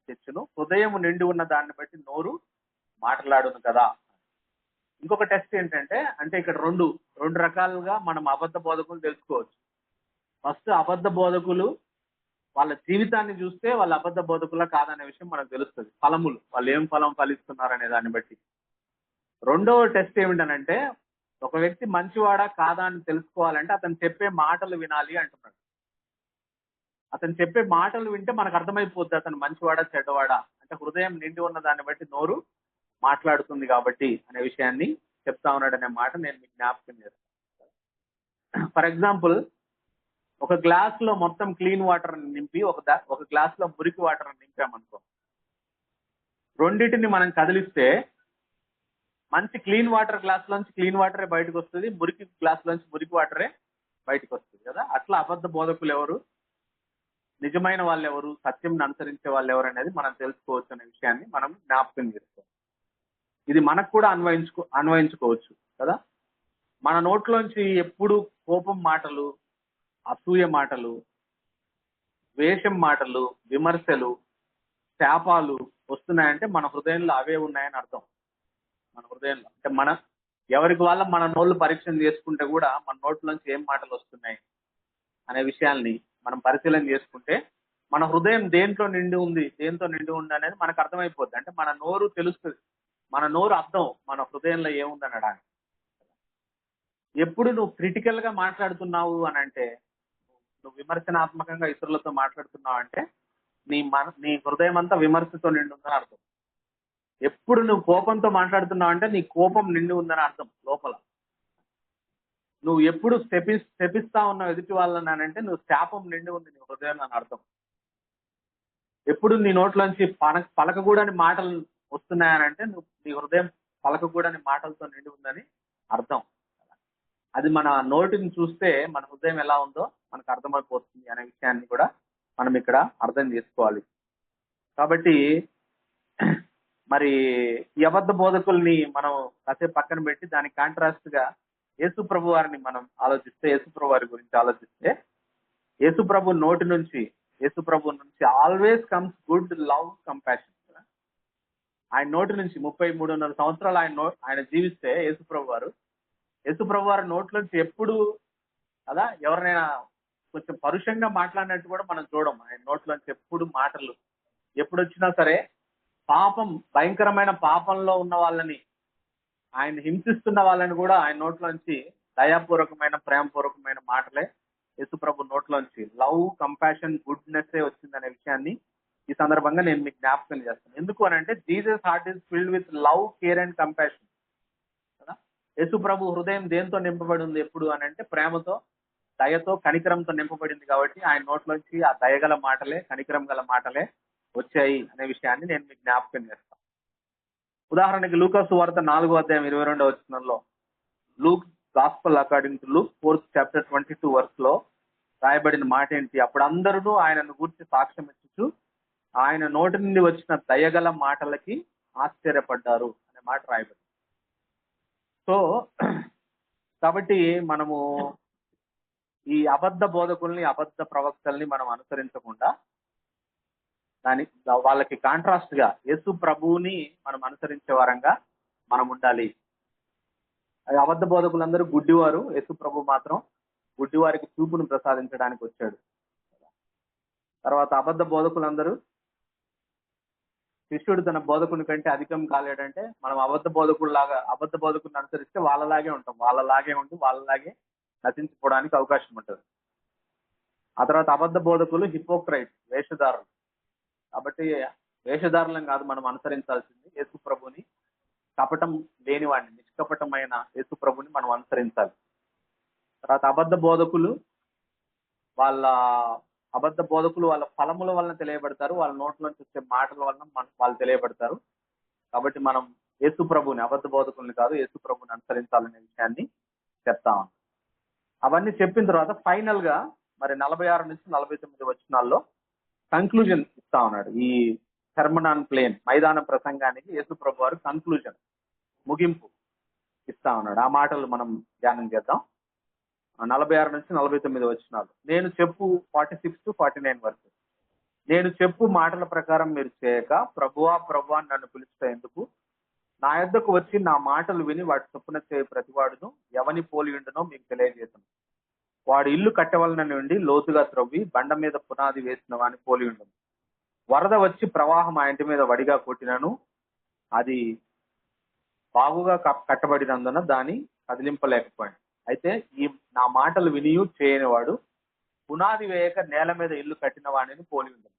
తెచ్చును, హృదయము నిండి ఉన్న దాన్ని బట్టి నోరు మాట్లాడును కదా. ఇంకొక టెస్ట్ ఏంటంటే, అంటే ఇక్కడ రెండు రకాలుగా మనం అబద్ధ బోధకులు తెలుసుకోవచ్చు. ఫస్ట్, అబద్ధ బోధకులు వాళ్ళ జీవితాన్ని చూస్తే వాళ్ళ అబద్ధ బోధకులా కాదనే విషయం మనకు తెలుస్తుంది. ఫలములు, వాళ్ళు ఏం ఫలం ఫలిస్తున్నారు అనే దాన్ని బట్టి. రెండవ టెస్ట్ ఏమిటనంటే, ఒక వ్యక్తి మంచివాడా కాదా అని తెలుసుకోవాలంటే అతను చెప్పే మాటలు వినాలి అంటున్నాడు. అతను చెప్పే మాటలు వింటే మనకు అర్థమైపోద్ది అతను మంచివాడా చెడ్డవాడా. అంటే హృదయం నిండి ఉన్న దాన్ని బట్టి నోరు మాట్లాడుతుంది కాబట్టి అనే విషయాన్ని చెప్తా ఉన్నాడు అనే మాట నేను మీకు జ్ఞాపకం చేస్తాను. ఫర్ ఎగ్జాంపుల్, ఒక గ్లాస్ లో మొత్తం క్లీన్ వాటర్ నింపి ఒక గ్లాస్ లో మురికి వాటర్ నింపామనుకో, రెండింటిని మనం కదిలిస్తే మంచి క్లీన్ వాటర్ గ్లాస్ లోంచి క్లీన్ వాటరే బయటకు వస్తుంది, మురికి గ్లాస్ లోంచి మురికి వాటరే బయటకు వస్తుంది కదా. అట్లా అబద్ధ బోధకులు ఎవరు, నిజమైన వాళ్ళు ఎవరు, సత్యం అనుసరించే వాళ్ళు ఎవరు అనేది మనం తెలుసుకోవచ్చు అనే విషయాన్ని మనం జ్ఞాపకం చేసుకోవాలి. ఇది మనకు కూడా అన్వయించుకోవచ్చు కదా. మన నోట్లోంచి ఎప్పుడు కోపం మాటలు, అసూయ మాటలు, ద్వేషం మాటలు, విమర్శలు, శాపాలు వస్తున్నాయంటే మన హృదయంలో అవే ఉన్నాయని అర్థం. మన హృదయంలో అంటే ఎవరికి వాళ్ళ మన నోళ్ళు పరీక్ష చేసుకుంటే కూడా మన నోట్లోంచి ఏం మాటలు వస్తున్నాయి అనే విషయాల్ని మనం పరిశీలన చేసుకుంటే మన హృదయం దేంతో నిండి ఉంది అనేది మనకు అర్థమైపోద్ది. అంటే మన నోరు తెలుస్తుంది, మన నోరు అర్థం మన హృదయంలో ఏముంది అనడానికి. ఎప్పుడు నువ్వు క్రిటికల్ గా మాట్లాడుతున్నావు అని అంటే, నువ్వు విమర్శనాత్మకంగా ఇతరులతో మాట్లాడుతున్నావు అంటే నీ హృదయం అంతా విమర్శతో నిండి ఉందని అర్థం. ఎప్పుడు నువ్వు కోపంతో మాట్లాడుతున్నావు అంటే నీ కోపం నిండి ఉందని అర్థం లోపల. నువ్వు ఎప్పుడు శపిస్తా ఉన్నావు ఎదుటి వాళ్ళని అంటే నువ్వు శాపం నిండి ఉంది నీ హృదయం అని అర్థం. ఎప్పుడు నీ నోట్లోంచి పలకగూడని మాటలు వస్తున్నాయనంటే నీ హృదయం పలకగూడని మాటలతో నిండి ఉందని అర్థం. అది మన నోటిని చూస్తే మన హృదయం ఎలా ఉందో మనకు అర్థమైపోతుంది అనే విషయాన్ని కూడా మనం ఇక్కడ అర్థం చేసుకోవాలి. కాబట్టి మరి ఈ అబద్ధ బోధకుల్ని మనం కాసేపు పక్కన పెట్టి దానికి కాంట్రాస్ట్ గా యేసు ప్రభు వారిని మనం ఆలోచిస్తే, యేసు ప్రభు వారి గురించి ఆలోచిస్తే, యేసు ప్రభు నుంచి always comes good, love, compassion. ఆయన నోటి నుంచి 33.5 సంవత్సరాలు ఆయన జీవిస్తే యేసు ప్రభు వారి నోట్లోంచి ఎప్పుడు కదా ఎవరినైనా కొంచెం పరుషంగా మాట్లాడినట్టు కూడా మనం చూడం. ఆయన నోట్లోంచి ఎప్పుడు మాటలు ఎప్పుడు వచ్చినా సరే భయంకరమైన పాపంలో ఉన్న వాళ్ళని, ఆయన హింసిస్తున్న వాళ్ళని కూడా ఆయన నోట్లోంచి దయాపూర్వకమైన, ప్రేమపూర్వకమైన మాటలే యేసు ప్రభు నోట్లోంచి లవ్, కంపాషన్, గుడ్నెస్ వచ్చిందనే విషయాన్ని ఈ సందర్భంగా నేను మీకు జ్ఞాపకం చేస్తాను. ఎందుకు అని అంటే Jesus heart is filled with love, care and compassion కదా. యేసు ప్రభు హృదయం దేంతో నింపబడి ఉంది ఎప్పుడు అని అంటే ప్రేమతో, దయతో, కనికరంతో నింపబడింది. కాబట్టి ఆయన నోట్లోంచి ఆ దయగల మాటలే, కనికరం గల మాటలే వచ్చాయి అనే విషయాన్ని నేను మీకు జ్ఞాపకం చేస్తాను. ఉదాహరణకి లూకాసు వార్త 4:22 Luke gospel according to Luke 4th chapter 22 రాయబడిన మాట ఏంటి? అప్పుడు అందరూ ఆయనను గురించి సాక్ష్యం ఇచ్చుచు ఆయన నోటి నుండి వచ్చిన దయగల మాటలకి ఆశ్చర్యపడ్డారు అనే మాట రాయబడింది. సో కాబట్టి మనము ఈ అబద్ధ బోధకుల్ని, అబద్ధ ప్రవక్తల్ని మనం అనుసరించకుండా వాళ్ళకి కాంట్రాస్ట్ గా యేసు ప్రభువుని మనం అనుసరించే వారంగా మనం ఉండాలి. అబద్ధ బోధకులందరూ గుడ్డివారు, యేసు ప్రభు మాత్రం గుడ్డివారికి చూపును ప్రసాదించడానికి వచ్చాడు. తర్వాత అబద్ధ బోధకులందరూ శిష్యుడు తన బోధకుని కంటే అధికం కాలేడంటే మనం అబద్ధ బోధకుని అనుసరిస్తే వాళ్ళలాగే ఉంటాం, వాళ్ళలాగే ఉండి వాళ్ళలాగే నశించుకోవడానికి అవకాశం ఉంటుంది. ఆ తర్వాత అబద్ధ బోధకులు హిపోక్రైట్, వేషధారులు. కాబట్టి వేషధారులం కాదు మనం అనుసరించాల్సింది యేసు ప్రభుని, కపటం లేనివాడిని, నిష్కపటమైన యేసు ప్రభుని మనం అనుసరించాలి. తర్వాత అబద్ధ బోధకులు వాళ్ళ ఫలముల వలన తెలియబడతారు, వాళ్ళ నోట్లోంచి వచ్చే మాటల వలన వాళ్ళు తెలియబడతారు. కాబట్టి మనం యేసు ప్రభుని, అబద్ధ బోధకుల్ని కాదు యేసు ప్రభుని అనుసరించాలనే విషయాన్ని చెప్తాం. అవన్నీ చెప్పిన తర్వాత ఫైనల్ గా మరి 46 నుంచి 49 వచనాల్లో కంక్లూజన్ ఇస్తా ఉన్నాడు. ఈ సర్మన్ ఆన్ ప్లేన్ మైదాన ప్రసంగానికి యేసు ప్రభు వారు కన్క్లూజన్ ముగింపు ఇస్తా ఉన్నాడు. ఆ మాటలు మనం ధ్యానం చేద్దాం. 46 నుంచి 49 వచనాలు. నేను చెప్పు 46 to 49 వరకు. నేను చెప్పు మాటల ప్రకారం మీరు చేయక ప్రభువా ప్రభువా అని నన్ను పిలుస్తా ఎందుకు? నా యొద్దకు వచ్చి నా మాటలు విని వాటి చొప్పున చేయ ప్రతివాడును ఎవని పోలి ఉండునో మీకు తెలియజేసాను. వాడు ఇల్లు కట్టవలన నుండి లోతుగా త్రవ్వి బండ మీద పునాది వేసిన వాని పోలి ఉండను. వరద వచ్చి ప్రవాహం ఆ ఇంటి మీద వడిగా కొట్టినను అది బాగుగా కట్టబడినందున దాన్ని కదిలింపలేకపోయాడు. అయితే ఈ నా మాటలు వినియు చేయని వాడు పునాది వేయక నేల మీద ఇల్లు కట్టిన వాడిని పోలి ఉండను.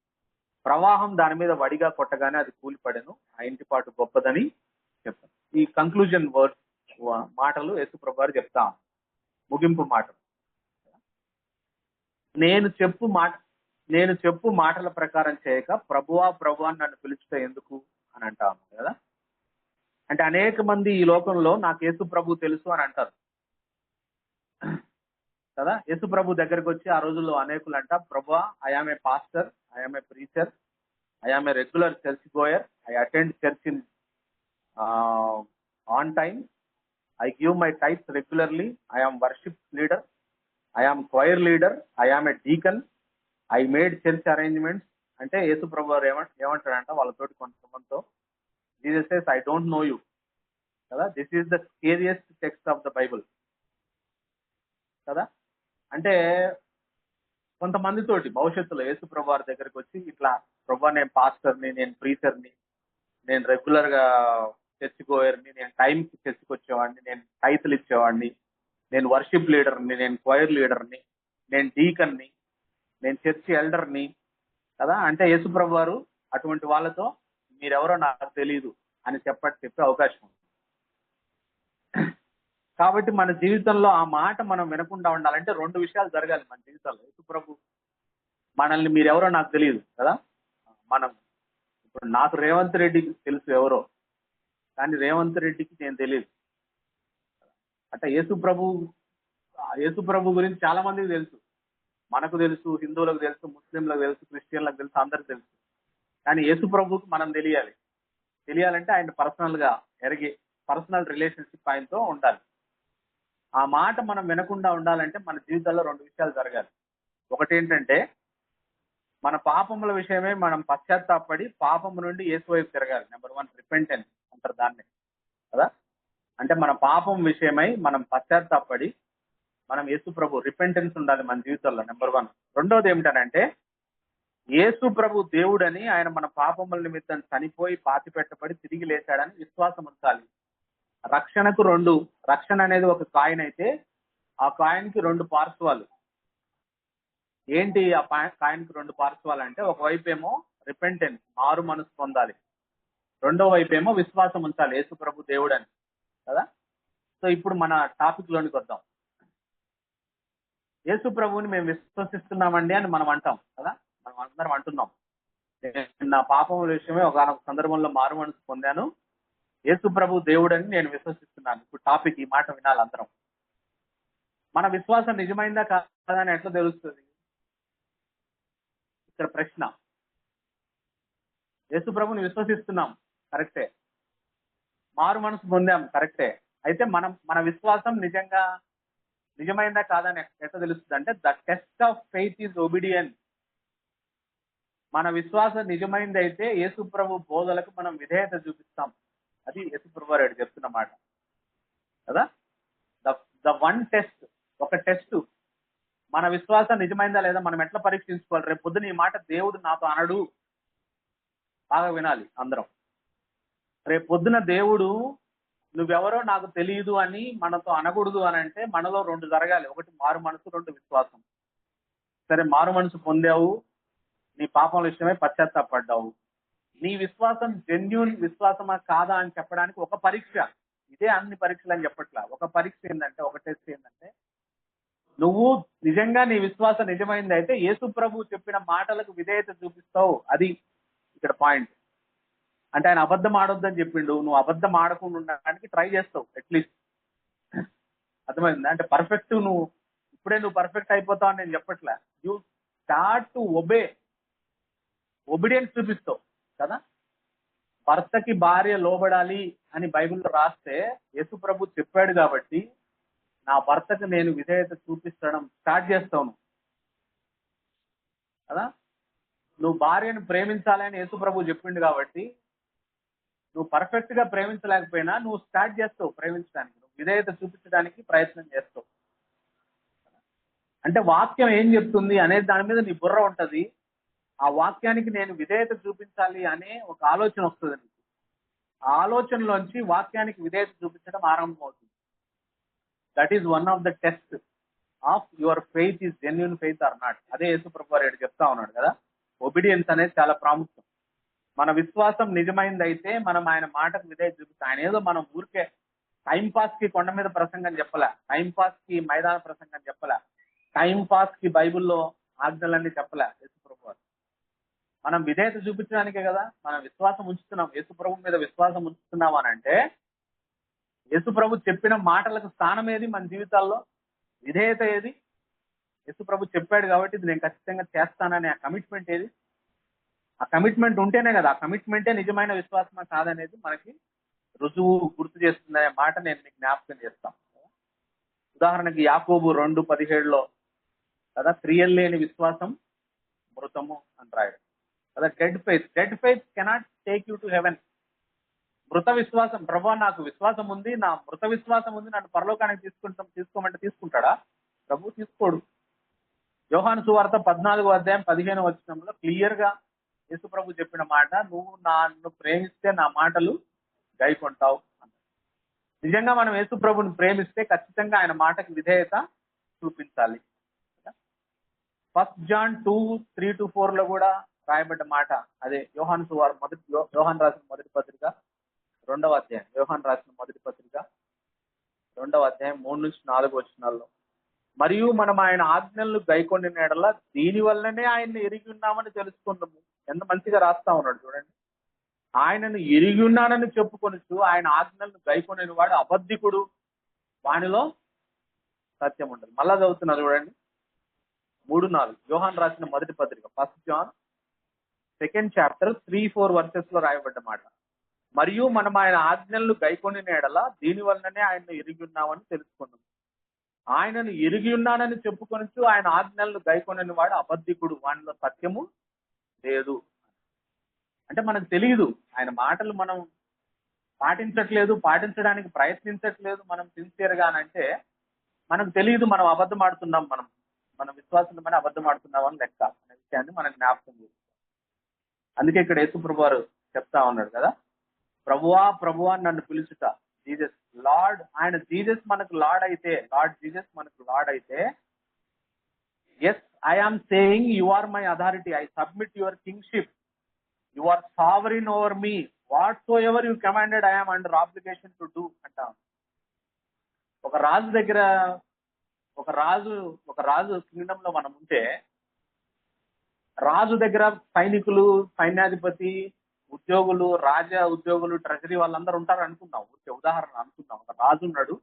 ప్రవాహం దాని మీద వడిగా కొట్టగానే అది కూలిపడెను. ఆ ఇంటి పాటు గొప్పదని చెప్తాను. ఈ కంక్లూజన్ వర్డ్ మాటలు యేసు ప్రభు గారు చెప్తా ముగింపు మాటలు. నేను చెప్పు మాటల ప్రకారం చేయక ప్రభువా ప్రభువా అని నన్ను పిలుచుట ఎందుకు అని అంటా ఉన్నాను కదా. అంటే అనేక మంది ఈ లోకంలో నాకు యేసు ప్రభు తెలుసు అని అంటారు కదా. యేసు ప్రభు దగ్గరికి వచ్చి ఆ రోజుల్లో అనేకులు అంట, ప్రభువా I am a pastor, I am a preacher, I am a regular church goer, I attend church in on time, I give my tithes regularly, I am worship leader, I am choir leader, I am a deacon, I made church arrangements. అంటే యేసు ప్రభు గారు ఏమంటాడంట వాళ్ళతోటి కొంతమందితో, Jesus says I don't know you కదా. This is the scariest text of the Bible కదా. అంటే కొంతమందితోటి భవిష్యత్తులో యేసు ప్రభు వారి దగ్గరికి వచ్చి ఇట్లా ప్రభు నేను పాస్టర్ని, నేను ప్రీచర్ని, నేను రెగ్యులర్ గా చర్చ్ గోయర్ని, నేను టైంకి చర్చ్కి వచ్చేవాడిని, నేను టైతులు ఇచ్చేవాడిని, నేను వర్షిప్ లీడర్ని, నేను క్వైర్ లీడర్ని, నేను డీకన్ని, నేను చర్చ్ ఎల్డర్ని కదా. అంటే యేసు ప్రభు వారు అటువంటి వాళ్ళతో మీరెవరో నాకు తెలియదు అని చెప్పే అవకాశం ఉంది. కాబట్టి మన జీవితంలో ఆ మాట మనం వినకుండా ఉండాలంటే రెండు విషయాలు జరగాలి మన జీవితంలో. యేసు ప్రభు మనల్ని మీరెవరో నాకు తెలియదు కదా. మనం ఇప్పుడు నాకు రేవంత్ రెడ్డికి తెలుసు ఎవరో, కానీ రేవంత్ రెడ్డికి నేను తెలియదు. అంటే యేసు ప్రభు గురించి చాలా మందికి తెలుసు. మనకు తెలుసు, హిందువులకు తెలుసు, ముస్లింలకు తెలుసు, క్రిస్టియన్లకు తెలుసు, అందరికి తెలుసు. కానీ యేసు ప్రభుకి మనం తెలియాలంటే ఆయన పర్సనల్ గా పర్సనల్ రిలేషన్షిప్ ఆయనతో ఉండాలి. ఆ మాట మనం వినకుండా ఉండాలంటే మన జీవితాల్లో రెండు విషయాలు జరగాలి. ఒకటి ఏంటంటే మన పాపముల విషయమే మనం పశ్చాత్తాపడి పాపము నుండి యేసు వైపు తిరగాలి. నెంబర్ 1 రిపెంటెన్స్ అంటారు దాన్ని కదా. అంటే మన పాపం విషయమై మనం పశ్చాత్తాపడి మనం యేసు ప్రభు రిపెంటెన్స్ ఉండాలి మన జీవితంలో, నెంబర్ 1. రెండోది ఏమిటనంటే యేసు ప్రభు దేవుడని, ఆయన మన పాపముల నిమిత్తం చనిపోయి పాతి పెట్టబడి తిరిగి లేచాడని విశ్వాసం ఉంచాలి. రక్షణ అనేది ఒక కాయిన్ అయితే ఆ కాయిన్ కి రెండు పార్శ్వాలు. ఏంటి ఆ కాయిన్ కి రెండు పార్శ్వాలు అంటే, ఒకవైపు ఏమో రిపెంటెన్స్ మారు మనసు పొందాలి, రెండో వైపు ఏమో విశ్వాసం ఉంచాలి యేసు ప్రభు దేవుడని కదా. సో ఇప్పుడు మన టాపిక్ లోనికి వద్దాం. యేసు ప్రభువుని మేము విశ్వసిస్తున్నామండి అని మనం అంటాం కదా. మనం అందరం అంటున్నాం, నా పాపం విషయమే ఒక సందర్భంలో మారు మనసు పొందాను, యేసు ప్రభు దేవుడని నేను విశ్వసిస్తున్నాను. ఇప్పుడు టాపిక్ ఈ మాట వినాలి అందరం. మన విశ్వాసం నిజమైందా కాదా అని ఎట్లా తెలుస్తుంది? ఇక్కడ ప్రశ్న. యేసు ప్రభుని విశ్వసిస్తున్నాం, కరెక్టే. మారు మనసు పొందాం, కరెక్టే. అయితే మన విశ్వాసం నిజమైందా కాదని ఎట్లా తెలుస్తుంది అంటే, the test of faith is obedience. మన విశ్వాసం నిజమైంది అయితే యేసు ప్రభు బోధలకు మనం విధేయత చూపిస్తాం. అది యేసు ప్రభు గారు చెప్తున్న మాట కదా. ద వన్ టెస్ట్, ఒక టెస్ట్. మన విశ్వాసం నిజమైందా లేదా మనం ఎట్లా పరీక్షించుకోవాలి? రేపు పొద్దున ఈ మాట దేవుడు నాతో అనడు. బాగా వినాలి అందరం. రేపు పొద్దున దేవుడు నువ్వెవరో నాకు తెలియదు అని మనతో అనకూడదు అని అంటే మనలో రెండు జరగాలి. ఒకటి మారు మనసు, రెండు విశ్వాసం. సరే, మారు మనసు పొందావు, నీ పాపం విషయమై పశ్చాత్తాపడ్డావు. నీ విశ్వాసం జెన్యూన్ విశ్వాసమా కాదా అని చెప్పడానికి ఒక పరీక్ష. ఇదే అన్ని పరీక్షలు అని చెప్పట్లా. ఒక పరీక్ష ఏంటంటే, ఒక టెస్ట్ ఏంటంటే, నువ్వు నిజంగా నీ విశ్వాసం నిజమైంది అయితే యేసు ప్రభు చెప్పిన మాటలకు విధేయత చూపిస్తావు. అది ఇక్కడ పాయింట్. అంటే ఆయన అబద్ధం ఆడొద్దని చెప్పిండు, నువ్వు అబద్ధం ఆడకుండా ఉండడానికి ట్రై చేస్తావు అట్లీస్ట్. అర్థమైందా? అంటే పర్ఫెక్ట్ నువ్వు ఇప్పుడే నువ్వు పర్ఫెక్ట్ అయిపోతావు అని నేను చెప్పట్లే. You start to obey, obedience చూపిస్తావు కదా. భర్తకి భార్య లోబడాలి అని బైబిల్లో రాస్తే యేసు ప్రభు చెప్పాడు కాబట్టి నా భర్తకు నేను విధేయత చూపించడం స్టార్ట్ చేస్తాను కదా. నువ్వు భార్యను ప్రేమించాలి అని యేసు ప్రభు చెప్పిండు కాబట్టి నువ్వు పర్ఫెక్ట్ గా ప్రేమించలేకపోయినా నువ్వు స్టార్ట్ చేస్తావు ప్రేమించడానికి, నువ్వు విధేయత చూపించడానికి ప్రయత్నం చేస్తావు. అంటే వాక్యం ఏం చెప్తుంది అనేది దాని మీద నీ బుర్ర ఉంటది. ఆ వాక్యానికి నేను విధేయత చూపించాలి అనే ఒక ఆలోచన వస్తుంది నీకు. ఆ ఆలోచనలోంచి వాక్యానికి విధేయత చూపించడం ఆరంభం అవుతుంది. That is one of the test of your faith is genuine faith or not. అదే యేసు ప్రభు గారు చెప్తా ఉన్నాడు కదా. ఒబిడియన్స్ అనేది చాలా ప్రాముఖ్యం. మన విశ్వాసం నిజమైంది అయితే మనం ఆయన మాటకు విధేయత చూపిస్తాం. ఆయన ఏదో మనం ఊరికే టైం పాస్ కి కొండ మీద ప్రసంగం చెప్పలే, టైం పాస్ కి మైదాన ప్రసంగం చెప్పలే, టైం పాస్ కి బైబిల్లో ఆజ్ఞలన్నీ చెప్పలే యేసు ప్రభు గారు. మనం విధేయత చూపించడానికే కదా మనం విశ్వాసం ఉంచుతున్నాం. యేసు ప్రభు మీద విశ్వాసం ఉంచుతున్నాం అని అంటే యేసు ప్రభు చెప్పిన మాటలకు స్థానం ఏది మన జీవితాల్లో, విధేయత ఏది? యేసు ప్రభు చెప్పాడు కాబట్టి ఇది నేను ఖచ్చితంగా చేస్తానని ఆ కమిట్మెంట్ ఏది? ఆ కమిట్మెంట్ ఉంటేనే కదా, ఆ కమిట్మెంటే నిజమైన విశ్వాసమా కాదనేది మనకి రుజువు గుర్తు చేస్తుంది అనే మాట నేను మీకు జ్ఞాపకం చేస్తాను. ఉదాహరణకి యాకోబు 2:17 కదా, క్రియలు లేని విశ్వాసం మృతము అని రాయడు కదా. Dead faith cannot take you to heaven. మృత విశ్వాసం, ప్రభు నాకు విశ్వాసం ఉంది, నా మృత విశ్వాసం ఉంది, నన్ను పరలోకానికి తీసుకోమంటే తీసుకుంటాడా? ప్రభు తీసుకోడు. యోహాను సువార్త 14:15 క్లియర్ గా యేసు ప్రభు చెప్పిన మాట, నువ్వు నన్ను ప్రేమిస్తే నా మాటలు గైకొంటావు అన్నాడు. నిజంగా మనం యేసు ప్రభుని ప్రేమిస్తే ఖచ్చితంగా ఆయన మాటకి విధేయత చూపించాలి. 1 జాన్ 2:3-4 కూడా రాయబడ్డ మాట అదే. యోహాను రాసిన మొదటి పత్రిక 2వ అధ్యాయం, యోహాను రాసిన మొదటి పత్రిక 2వ అధ్యాయం 3-4 మరియు మనం ఆయన ఆజ్ఞలను గైకొనిన యెడల దీని వల్లనే ఆయన్ని ఎరిగి ఉన్నామని తెలుసుకున్నాము. ఎంత మంచిగా రాస్తా ఉన్నాడు చూడండి. ఆయనను ఎరిగి ఉన్నానని చెప్పుకొనుచు ఆయన ఆజ్ఞలను గైకొనిన వాడు అబద్ధికుడు, వానిలో సత్యం ఉండదు. మళ్ళా చదువుతున్నా చూడండి 3-4 యోహాను రాసిన మొదటి పత్రిక 1 జాన్ 2nd chapter 3-4 verses రాయబడ్డ మాట. మరియు మనం ఆయన ఆజ్ఞలను గైకొనిన యెడల దీని వల్లనే ఆయన్ని ఎరిగి ఉన్నామని తెలుసుకున్నాము. ఆయనను ఎరిగి ఉన్నానని చెప్పుకొనుచు ఆయన ఆజ్ఞలను గైకొనని వాడు అబద్ధికుడు, వానిలో సత్యము లేదు. అంటే మనకు తెలియదు, ఆయన మాటలు మనం పాటించట్లేదు, పాటించడానికి ప్రయత్నించట్లేదు మనం సిన్సియర్ గా అంటే మనకు తెలియదు మనం అబద్ధం ఆడుతున్నాం, మన విశ్వాసం మన అబద్ధం ఆడుతున్నాం అని లెక్క అనే విషయాన్ని మనం జ్ఞాపకం చేస్తాం. అందుకే ఇక్కడ యేసు ప్రభు వారు చెప్తా ఉన్నాడు కదా, ప్రభువా ప్రభువా నన్ను పిలుచుట. జీసస్ లార్డ్, ఆయన జీసస్ మనకు లార్డ్ అయితే, లార్డ్ జీసస్ మనకు లార్డ్ అయితే, yes I am saying you are my authority, I submit your kingship, you are sovereign over me, whatsoever you commanded I am under obligation to do అంటాం. ఒక రాజు దగ్గర ఒక రాజు Kingdom లో మనం ఉంటే రాజు దగ్గర సైనికులు, సైన్యాధిపతి, ఉద్యోగులు, ఉద్యోగులు, ట్రెజరీ వాళ్ళందరూ ఉంటారు అనుకున్నాం. ఉదాహరణ అనుకున్నాం, ఒక రాజు ఉన్నాడు,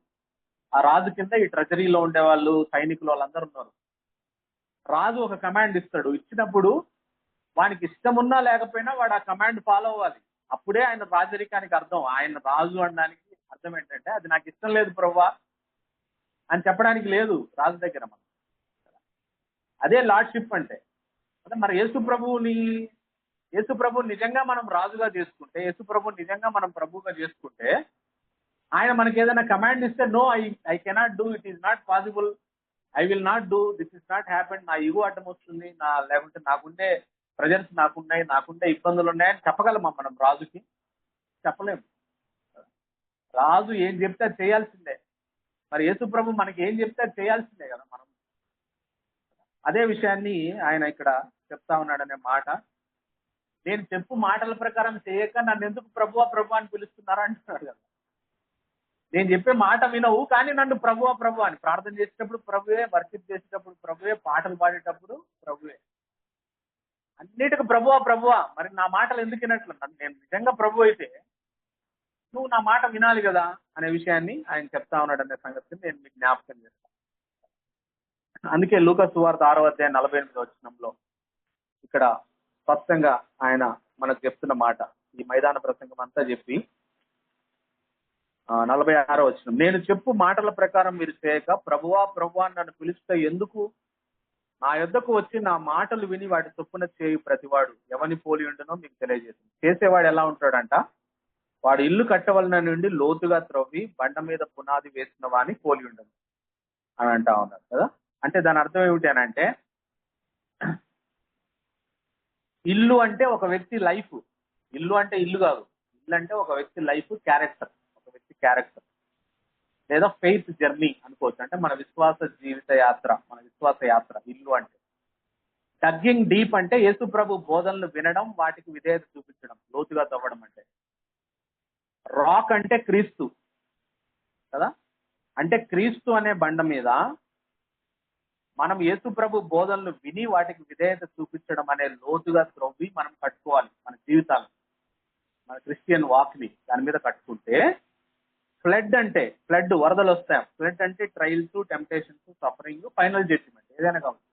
ఆ రాజు కింద ఈ ట్రెజరీలో ఉండే వాళ్ళు, సైనికులు వాళ్ళందరూ ఉన్నారు. రాజు ఒక కమాండ్ ఇస్తాడు, ఇచ్చినప్పుడు వానికి ఇష్టం ఉన్నా లేకపోయినా వాడు ఆ కమాండ్ ఫాలో అవ్వాలి. అప్పుడే ఆయన రాజరికానికి అర్థం. ఆయన రాజు అనడానికి అర్థం ఏంటంటే అది నాకు ఇష్టం లేదు ప్రభువా అని చెప్పడానికి లేదు రాజు దగ్గర. మనం అదే లార్డ్షిప్ అంటే. మరి యేసు ప్రభువు నిజంగా మనం రాజుగా చేసుకుంటే, యేసు ప్రభు నిజంగా మనం ప్రభువుగా చేసుకుంటే, ఆయన మనకి ఏదైనా కమాండ్ ఇస్తే no I cannot do, it is not possible, I will not do, this is not happen, నా ఈగో అడ్డం వస్తుంది, లేకుంటే నాకుండే ప్రెజర్స్ నాకుండే ఇబ్బందులు ఉన్నాయని చెప్పగలమా మనం రాజుకి? చెప్పలేము. రాజు ఏం చెప్తే అది చేయాల్సిందే. మరి యేసు ప్రభు మనకి ఏం చెప్తే అది చేయాల్సిందే కదా మనం. అదే విషయాన్ని ఆయన ఇక్కడ చెప్తా ఉన్నాడనే మాట. నేను చెప్పు మాటల ప్రకారం చేయక నన్ను ఎందుకు ప్రభువా ప్రభు అని పిలుస్తున్నారా అంటున్నాడు కదా. నేను చెప్పే మాట వినవు కానీ నన్ను ప్రభువా ప్రభు అని, ప్రార్థన చేసేటప్పుడు ప్రభువే, వర్షిప్ చేసేటప్పుడు ప్రభువే, పాటలు పాడేటప్పుడు ప్రభువే, అన్నిటికీ ప్రభువా. మరి నా మాటలు ఎందుకు వినట్లు? నేను నిజంగా ప్రభు అయితే నువ్వు నా మాట వినాలి కదా అనే విషయాన్ని ఆయన చెప్తా ఉన్నాడు అనే సంగతిని నేను మీకు జ్ఞాపకం చేస్తాను. అందుకే లూకా సువార్త 6:48 ఇక్కడ స్పష్టంగా ఆయన మనకు చెప్తున్న మాట, ఈ మైదాన ప్రసంగం అంతా చెప్పి 46 నేను చెప్పు మాటల ప్రకారం మీరు చేయక ప్రభువా ప్రభువా నన్ను పిలుస్తే ఎందుకు నా యొద్దకు వచ్చి నా మాటలు విని వాటి చొప్పున చేయు ప్రతివాడు ఎవని పోలి ఉండునో మీకు తెలియజేస్తుంది. చేసేవాడు ఎలా ఉంటాడంట, వాడు ఇల్లు కట్టవలన నుండి లోతుగా త్రవ్వి బండ మీద పునాది వేసిన వాని పోలి ఉండదు అని అంటా ఉన్నారు కదా. అంటే దాని అర్థం ఏమిటి అని అంటే, ఇల్లు అంటే ఒక వ్యక్తి లైఫ్, ఇల్లు అంటే ఇల్లు కాదు, ఇల్లు అంటే ఒక వ్యక్తి లైఫ్, క్యారెక్టర్, ఒక వ్యక్తి క్యారెక్టర్ లేదా ఫెయిత్ జర్నీ అనుకోవచ్చు. అంటే మన విశ్వాస జీవిత యాత్ర, మన విశ్వాస యాత్ర ఇల్లు అంటే. డగ్గింగ్ డీప్ అంటే యేసు ప్రభు బోధనలు వినడం, వాటికి విధేయత చూపించడం, లోతుగా తవ్వడం అంటే. రాక్ అంటే క్రీస్తు కదా, అంటే క్రీస్తు అనే బండ మీద మనం యేసు ప్రభు బోధనలు విని వాటికి విధేయత చూపించడం అనే లోతుగా త్రవ్వి మనం కట్టుకోవాలి మన జీవితాలను, మన క్రిస్టియన్ వాక్ ని దాని మీద కట్టుకుంటే. ఫ్లడ్ అంటే, ఫ్లడ్ వరదలు వస్తాయి. ఫ్లడ్ అంటే trials, temptations, suffering, final judgement, ఏదైనా కావచ్చు,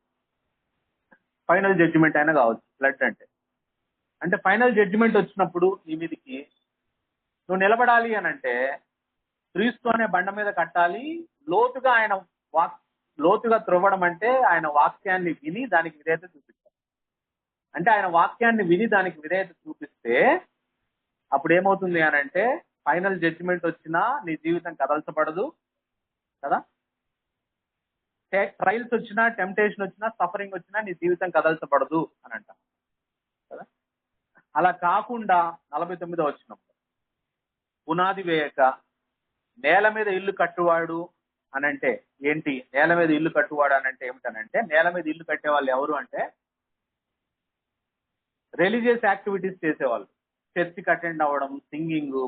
ఫైనల్ జడ్జిమెంట్ అయినా కావచ్చు. ఫ్లడ్ అంటే ఫైనల్ జడ్జిమెంట్ వచ్చినప్పుడు ఈ మీదకి నువ్వు నిలబడాలి అని అంటే క్రీస్తు అనే బండ మీద కట్టాలి. లోతుగా ఆయన లోతుగా త్రవ్వడం అంటే ఆయన వాక్యాన్ని విని దానికి విధేయత చూపించాలి. అంటే ఆయన వాక్యాన్ని విని దానికి విధేయత చూపిస్తే అప్పుడు ఏమవుతుంది అని అంటే, ఫైనల్ జడ్జిమెంట్ వచ్చినా నీ జీవితం కదల్చబడదు కదా, ట్రయల్స్ వచ్చినా, టెంప్టేషన్ వచ్చినా, సఫరింగ్ వచ్చినా నీ జీవితం కదల్చబడదు అని అంటాం కదా. అలా కాకుండా 49 పునాది వేయక నేల మీద ఇల్లు కట్టువాడు అని అంటే ఏంటి? నేల మీద ఇల్లు కట్టువాడు అని అంటే ఏమిటనంటే, నేల మీద ఇల్లు కట్టే వాళ్ళు ఎవరు అంటే రిలీజియస్ యాక్టివిటీస్ చేసేవాళ్ళు, చర్చికి అటెండ్ అవ్వడం, సింగింగ్,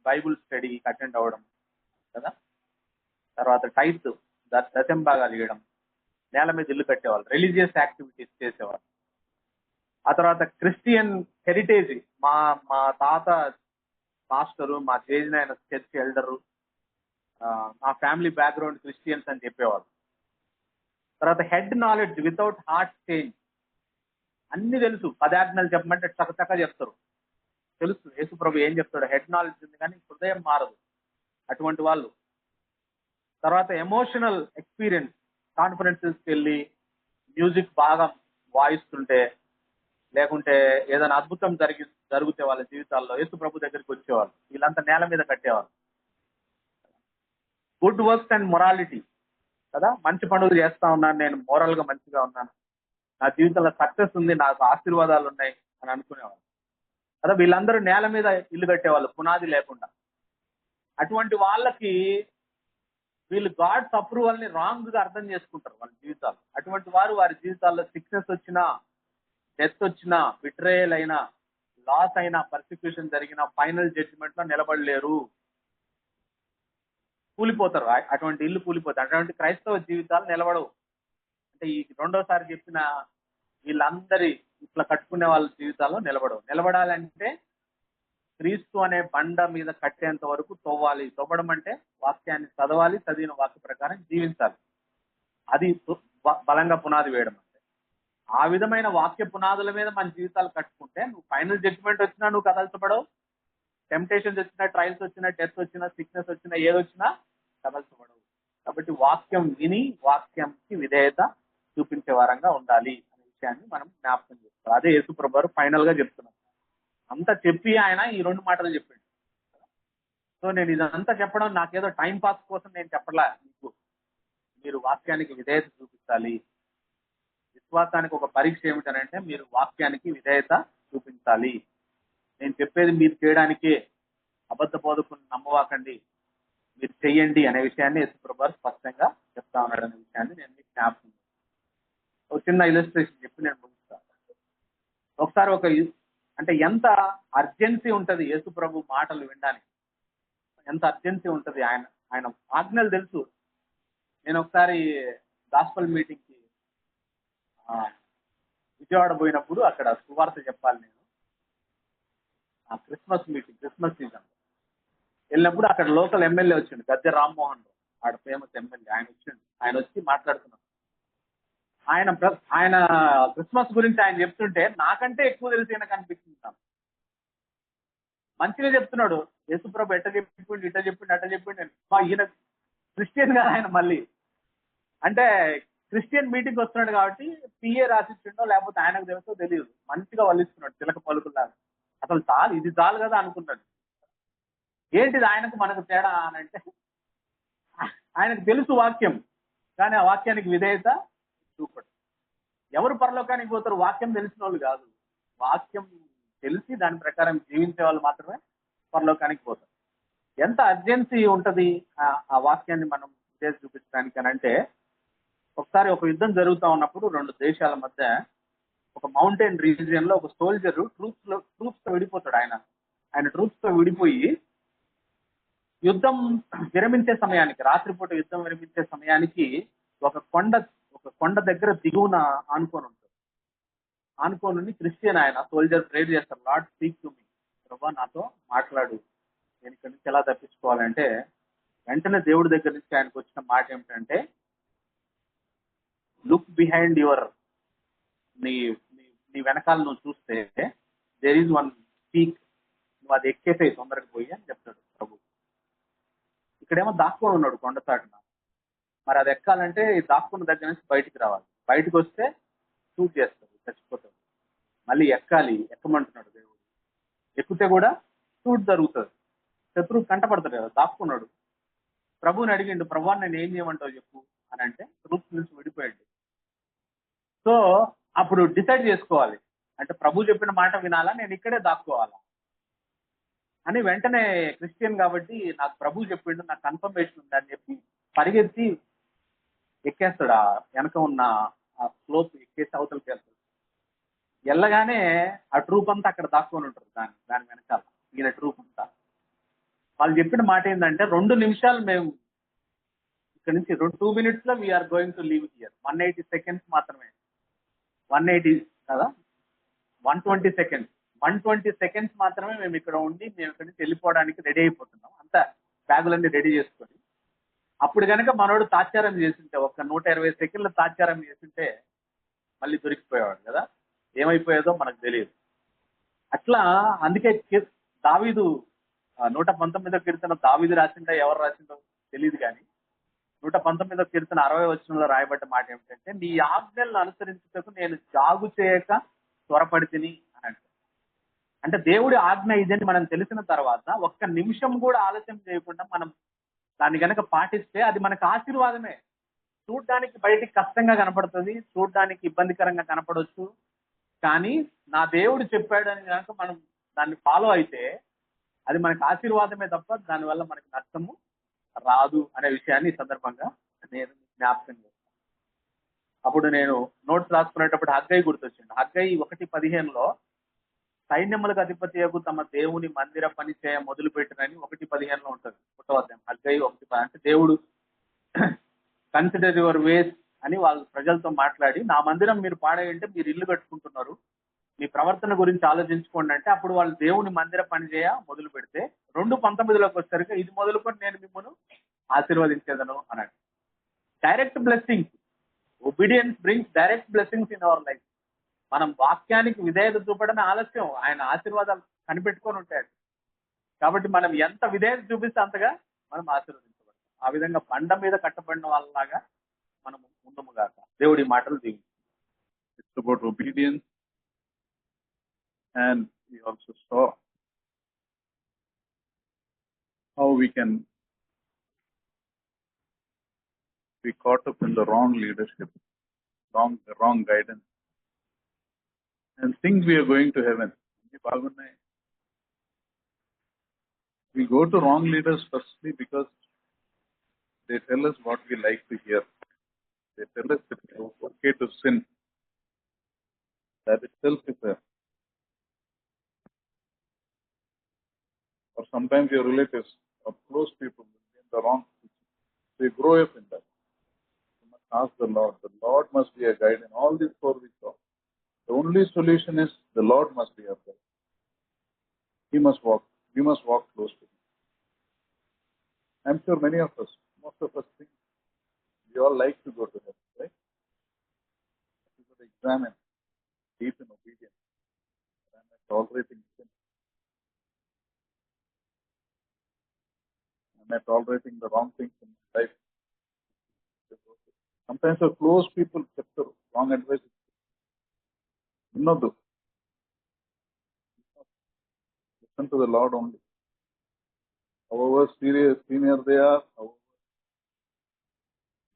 బైబుల్ స్టడీ అటెండ్ అవ్వడం కదా, తర్వాత టైత్ దశంభాగాలు చేయడం, నేల మీద ఇల్లు కట్టేవాళ్ళు, రిలీజియస్ యాక్టివిటీస్ చేసేవాళ్ళు. ఆ తర్వాత క్రిస్టియన్ హెరిటేజ్, మా తాత పాస్టరు, మా చేసిన ఆయన చర్చ్ ఎల్డరు, మా ఫ్యామిలీ బ్యాక్గ్రౌండ్ క్రిస్టియన్స్ అని చెప్పేవాళ్ళు. తర్వాత head knowledge without heart change, అన్ని తెలుసు, 10 ఆజ్ఞలు చెప్పమంటే చకచక చెప్తారు, తెలుసు యేసు ప్రభు ఏం చెప్తాడు, హెడ్ నాలెడ్జ్ ఉంది కానీ హృదయం మారదు, అటువంటి వాళ్ళు. తర్వాత ఎమోషనల్ ఎక్స్పీరియన్స్, కాన్ఫరెన్సెస్కి వెళ్ళి మ్యూజిక్ బాగా వాయిస్తుంటే, లేకుంటే ఏదైనా అద్భుతం జరిగితే వాళ్ళ జీవితాల్లో యేసు ప్రభు దగ్గరికి వచ్చేవాళ్ళు. వీళ్ళంతా నేల మీద కట్టేవాళ్ళు. గుడ్ వర్క్స్ అండ్ మొరాలిటీ కదా, మంచి పనులు చేస్తా ఉన్నాను, నేను మోరల్ గా మంచిగా ఉన్నాను, నా జీవితంలో సక్సెస్ ఉంది, నాకు ఆశీర్వాదాలు ఉన్నాయి అని అనుకునేవాళ్ళు కదా. వీళ్ళందరూ నేల మీద ఇల్లు కట్టేవాళ్ళు, పునాది లేకుండా. అటువంటి వాళ్ళకి వీళ్ళు గాడ్స్ అప్రూవల్ ని రాంగ్ గా అర్థం చేసుకుంటారు వాళ్ళ జీవితాలు. అటువంటి వారు వారి జీవితాల్లో సిక్నెస్ వచ్చినా, డెత్ వచ్చినా, బిట్రేయల్ అయినా, లాస్ అయినా, పర్సిక్యూషన్ జరిగిన ఫైనల్ జడ్జిమెంట్ లో నిలబడలేరు, కూలిపోతారు. అటువంటి ఇల్లు కూలిపోతారు. అటువంటి క్రైస్తవ జీవితాలు నిలబడవు. అంటే ఈ రెండోసారి చెప్పిన వీళ్ళందరి ఇట్లా కట్టుకునే వాళ్ళ జీవితాల్లో నిలబడవు. నిలబడాలంటే క్రీస్తు అనే బండ మీద కట్టేంత వరకు తవ్వాలి. తవ్వడం అంటే వాక్యాన్ని చదవాలి, చదివిన వాక్య ప్రకారం జీవించాలి. అది బలంగా పునాది వేయడం అంటే. ఆ విధమైన వాక్య పునాదుల మీద మన జీవితాలు కట్టుకుంటే నువ్వు ఫైనల్ జడ్జిమెంట్ వచ్చినా నువ్వు కదల్చబడవు, టెంప్టేషన్స్ వచ్చినా, ట్రయల్స్ వచ్చినా, డెత్ వచ్చినా, సిక్నెస్ వచ్చినా, ఏదొచ్చినా కదల్చబడవు. కాబట్టి వాక్యం విని వాక్యంకి విధేయత చూపించే వారంగా ఉండాలి అనే విషయాన్ని మనం జ్ఞాపకం చేస్తాం. అదే యేసు ప్రభువారు ఫైనల్ గా చెప్తున్నాం. అంతా చెప్పి ఆయన ఈ 2 మాటలు చెప్పాడు. సో నేను ఇదంతా చెప్పడం నాకేదో టైం పాస్ కోసం నేను చెప్పలే. మీరు వాక్యానికి విధేయత చూపించాలి. విశ్వాసానికి ఒక పరీక్ష ఏమిటనంటే మీరు వాక్యానికి విధేయత చూపించాలి. నేను చెప్పేది మీరు చేయడానికే, అబద్ధ బోధకుని నమ్మవాకండి, మీరు చెయ్యండి అనే విషయాన్ని యేసు ప్రభువారు స్పష్టంగా చెప్తా ఉన్నాడు అనే విషయాన్ని నేను మీకు జ్ఞాపకం. ఒక చిన్న ఇలస్ట్రేషన్ చెప్పి నేను ముగిస్తాను. ఒకసారి అంటే ఎంత అర్జెన్సీ ఉంటది యేసు ప్రభు మాటలు వినడానికి, ఎంత అర్జెన్సీ ఉంటది. ఆయన ఆజ్ఞలు తెలుసు. నేను ఒకసారి గాస్పల్ మీటింగ్ కి విజయవాడ పోయినప్పుడు అక్కడ సువార్త చెప్పాలి. నేను క్రిస్మస్ సీజన్ వెళ్ళినప్పుడు అక్కడ లోకల్ ఎమ్మెల్యే వచ్చిండు, గద్దె రామ్మోహన్ రావు, ఆడ ఫేమస్ ఎమ్మెల్యే. ఆయన వచ్చి మాట్లాడుతున్నాం. ఆయన క్రిస్మస్ గురించి ఆయన చెప్తుంటే నాకంటే ఎక్కువ తెలిసి ఈయనకు అనిపిస్తుంది నాకు. మంచిగా చెప్తున్నాడు. యేసుప్రభు ఎట్ట చెప్పిండు, ఇట్ట చెప్పిండు, అట్ట చెప్పిండు. ఈయన క్రిస్టియన్ గా ఆయన మళ్ళీ అంటే క్రిస్టియన్ మీటింగ్ వస్తున్నాడు కాబట్టి పిఏ రాసిచ్చిండో లేకపోతే ఆయనకు తెలుసో తెలియదు, మంచిగా వల్లిస్తున్నాడు చిలక పలుకులాగా. అసలు చాలు, ఇది చాలు కదా అనుకున్నాడు. ఏంటిది ఆయనకు మనకు తేడా అని అంటే, ఆయనకు తెలుసు వాక్యం, కానీ ఆ వాక్యానికి విధేయత చూపడు. ఎవరు పరలోకానికి పోతారు? వాక్యం తెలిసిన వాళ్ళు కాదు. వాక్యం తెలిసి దాని ప్రకారం జీవించే వాళ్ళు మాత్రమే పరలోకానికి పోతారు. ఎంత అర్జెన్సీ ఉంటది ఆ వాక్యాన్ని మనం చేసి చూపించడానికి అని అంటే, ఒకసారి ఒక యుద్ధం జరుగుతూ ఉన్నప్పుడు రెండు దేశాల మధ్య ఒక మౌంటైన్ రీజియన్ లో ఒక సోల్జర్ ట్రూప్స్ తో విడిపోతాడు. ఆయన ట్రూప్స్ తో విడిపోయి యుద్ధం విరమించే సమయానికి, రాత్రిపూట యుద్ధం విరమించే సమయానికి ఒక కొండ దగ్గర దిగువన ఆనుకొని ఉంటాడు. ఆనుకోని క్రిస్టియన్ ఆయన సోల్జర్ ప్రేర్ చేస్తారు, లార్డ్ స్పీక్ టు మీ, ప్రభా నాతో మాట్లాడు, నేను ఇక్కడి నుంచి ఎలా తప్పించుకోవాలంటే, వెంటనే దేవుడి దగ్గర నుంచి ఆయనకు వచ్చిన మాట ఏమిటంటే, లుక్ బిహైండ్ యువర్ నీ వెనకాల నువ్వు చూస్తే దేర్ ఈజ్ వన్ పీక్, నువ్వు అది ఎక్కేసే తొందరగా పోయి అని చెప్తాడు ప్రభు. ఇక్కడేమో దాక్కుని ఉన్నాడు కొండచాటున. మరి అది ఎక్కాలంటే దాక్కున్న దగ్గర నుంచి బయటికి రావాలి. బయటకు వస్తే షూట్ చేస్తాడు, చచ్చిపోతాడు. మళ్ళీ ఎక్కమంటున్నాడు దేవుడు. ఎక్కితే కూడా షూట్ జరుగుతుంది, శత్రువు కంటపడతాడు కదా, దాక్కున్నాడు. ప్రభుని అడిగిండు, ప్రభు నేను ఏం చేయమంటావు చెప్పు అని అంటే, రూప్ నుంచి విడిపోయాడు. సో అప్పుడు డిసైడ్ చేసుకోవాలి, అంటే ప్రభు చెప్పిన మాట వినాలా, నేను ఇక్కడే దాక్కోవాలా అని. వెంటనే క్రిస్టియన్ కాబట్టి నాకు ప్రభు చెప్పిండు, నాకు కన్ఫర్మేషన్ ఉంది అని చెప్పి పరిగెత్తి ఎక్కేస్తాడు. ఆ వెనక ఉన్న ఆ స్లోప్ ఎక్కేసి అవతలకి వెళ్తాడు. వెళ్ళగానే ఆ ట్రూప్ అంతా అక్కడ దాక్కొని ఉంటారు, దాని వెనకాల ఈయన ట్రూప్ అంతా. వాళ్ళు చెప్పిన మాట ఏంటంటే, 2 నిమిషాలు మేము ఇక్కడ నుంచి 2 minutes లో we are going to leave here. 180 seconds మాత్రమే, 180 కదా, 120 seconds, 120 seconds మాత్రమే మేము ఇక్కడ ఉండి మేము ఇక్కడ నుంచి వెళ్ళిపోవడానికి రెడీ అయిపోతున్నాం, అంతా బ్యాగులన్నీ రెడీ చేసుకొని. అప్పుడు కనుక మనోడు తాత్సారం చేస్తుంటే, ఒక 120 seconds తాత్సారం చేస్తుంటే మళ్ళీ దొరికిపోయేవాడు కదా, ఏమైపోయేదో మనకు తెలియదు. అట్లా అందుకే దావీదు 119వ కీర్తన దావీదు రాసిండో ఎవరు రాసిండో తెలియదు, కానీ 119వ కీర్తన 60వ వచనంలో రాయబడ్డ మాట ఏమిటంటే, నీ ఆజ్ఞలను అనుసరించుటకు నేను జాగు చేయక త్వరపడితిని అని అంటారు. అంటే దేవుడి ఆజ్ఞ ఇదని మనం తెలిసిన తర్వాత ఒక్క నిమిషం కూడా ఆలస్యం చేయకుండా మనం దాన్ని కనుక పాటిస్తే అది మనకు ఆశీర్వాదమే. చూడ్డానికి బయటికి కష్టంగా కనపడుతుంది, చూడ్డానికి ఇబ్బందికరంగా కనపడవచ్చు, కానీ నా దేవుడు చెప్పాడని కనుక మనం దాన్ని ఫాలో అయితే అది మనకు ఆశీర్వాదమే తప్ప దానివల్ల మనకి నష్టము రాదు అనే విషయాన్ని ఈ సందర్భంగా నేను జ్ఞాపకం చేస్తాను. అప్పుడు నేను నోట్స్ రాసుకునేటప్పుడు హగ్గై గుర్తొచ్చింది. హగ్గై 1:15 సైన్యములకు అధిపతి తమ దేవుని మందిర పని చేయ మొదలు పెట్టినని 1:15 ఉంటుంది. 1వ అధ్యాయం హగ్గై 1:10. అంటే దేవుడు కన్సిడర్ యువర్ వేస్ అని వాళ్ళ ప్రజలతో మాట్లాడి, నా మందిరం మీరు పాడేయంటే మీరు ఇల్లు కట్టుకుంటున్నారు, మీ ప్రవర్తన గురించి ఆలోచించుకోండి అంటే, అప్పుడు వాళ్ళు దేవుని మందిర పని చేయ మొదలు పెడితే 2:19 వచ్చేసరికి ఇది మొదలుకొని నేను మిమ్మల్ని ఆశీర్వదించేదను అన్నాడు. Direct blessings, obedience brings direct blessings in our life. మనం వాక్యానికి విధేయత చూపడమే ఆలస్యం, ఆయన ఆశీర్వాదాలు కనిపెట్టుకొని ఉంటాడు. కాబట్టి మనం ఎంత విధేయత చూపిస్తే అంతగా మనం ఆశీర్వదించబడతాం. ఆ విధంగా బండ మీద కట్టబడిన వాళ్ళలాగా మనం ఉండముగాక. దేవుడి మాటలు దీవి. It's about obedience, and we also saw how we can be caught up in the wrong leadership, wrong guidance, and think we are going to heaven. We go to wrong leaders firstly because they tell us what we like to hear. They tell us it's okay to sin. That itself is or sometimes your relatives or close people in the wrong position. They grow up in that. You must ask the Lord. The Lord must be a guide in all these 4 we saw. The only solution is the Lord must be our guide. We must walk close to Him. I'm sure many of us, most of us think we all like to go to heaven, right? examine deep in obedience. Am I tolerating sin? Am I tolerating the wrong things in my life? Sometimes our close people చెప్తారు wrong advice. వినొద్దు. Listen to the Lord only. However senior they are, however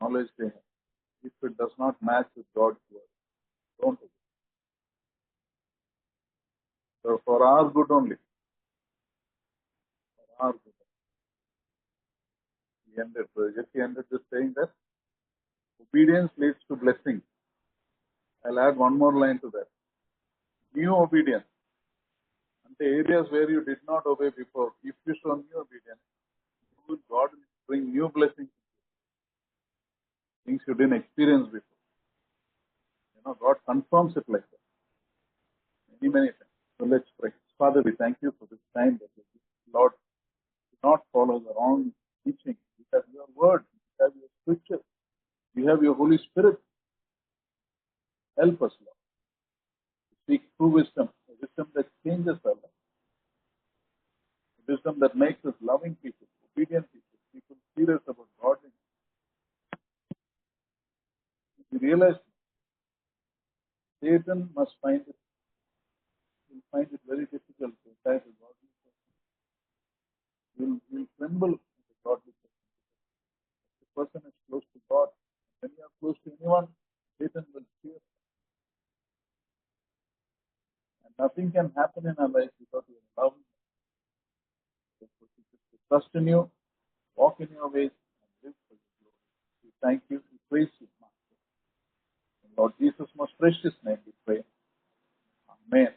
knowledge they have. If it does not match with God's word, don't do it. So for our good only. For our good. Jesse ended this saying that obedience leads to blessing. I'll add one more line to that. New obedience. And the areas where you did not obey before, if you show new obedience, God will bring new blessings. Things you didn't experience before. God confirms it like that. Many, many times. So let's pray. Father, we thank you for this time that you give. Lord, do not follow the wrong teaching. We have your word. We have your scripture. We have your Holy Spirit. Help us, Lord. To speak true wisdom. A wisdom that changes our life. A wisdom that makes us loving people, obedient people, people serious about godliness. We realize Satan must find it very difficult to attack a godly person. Will tremble at a godly person. If the person is close to God, when you are close to anyone, Satan will fear. And nothing can happen in our life without your love. To trust in you, walk in your ways, and live for your glory. We thank you, we praise you, Master. In Lord Jesus' most precious name we pray. Amen.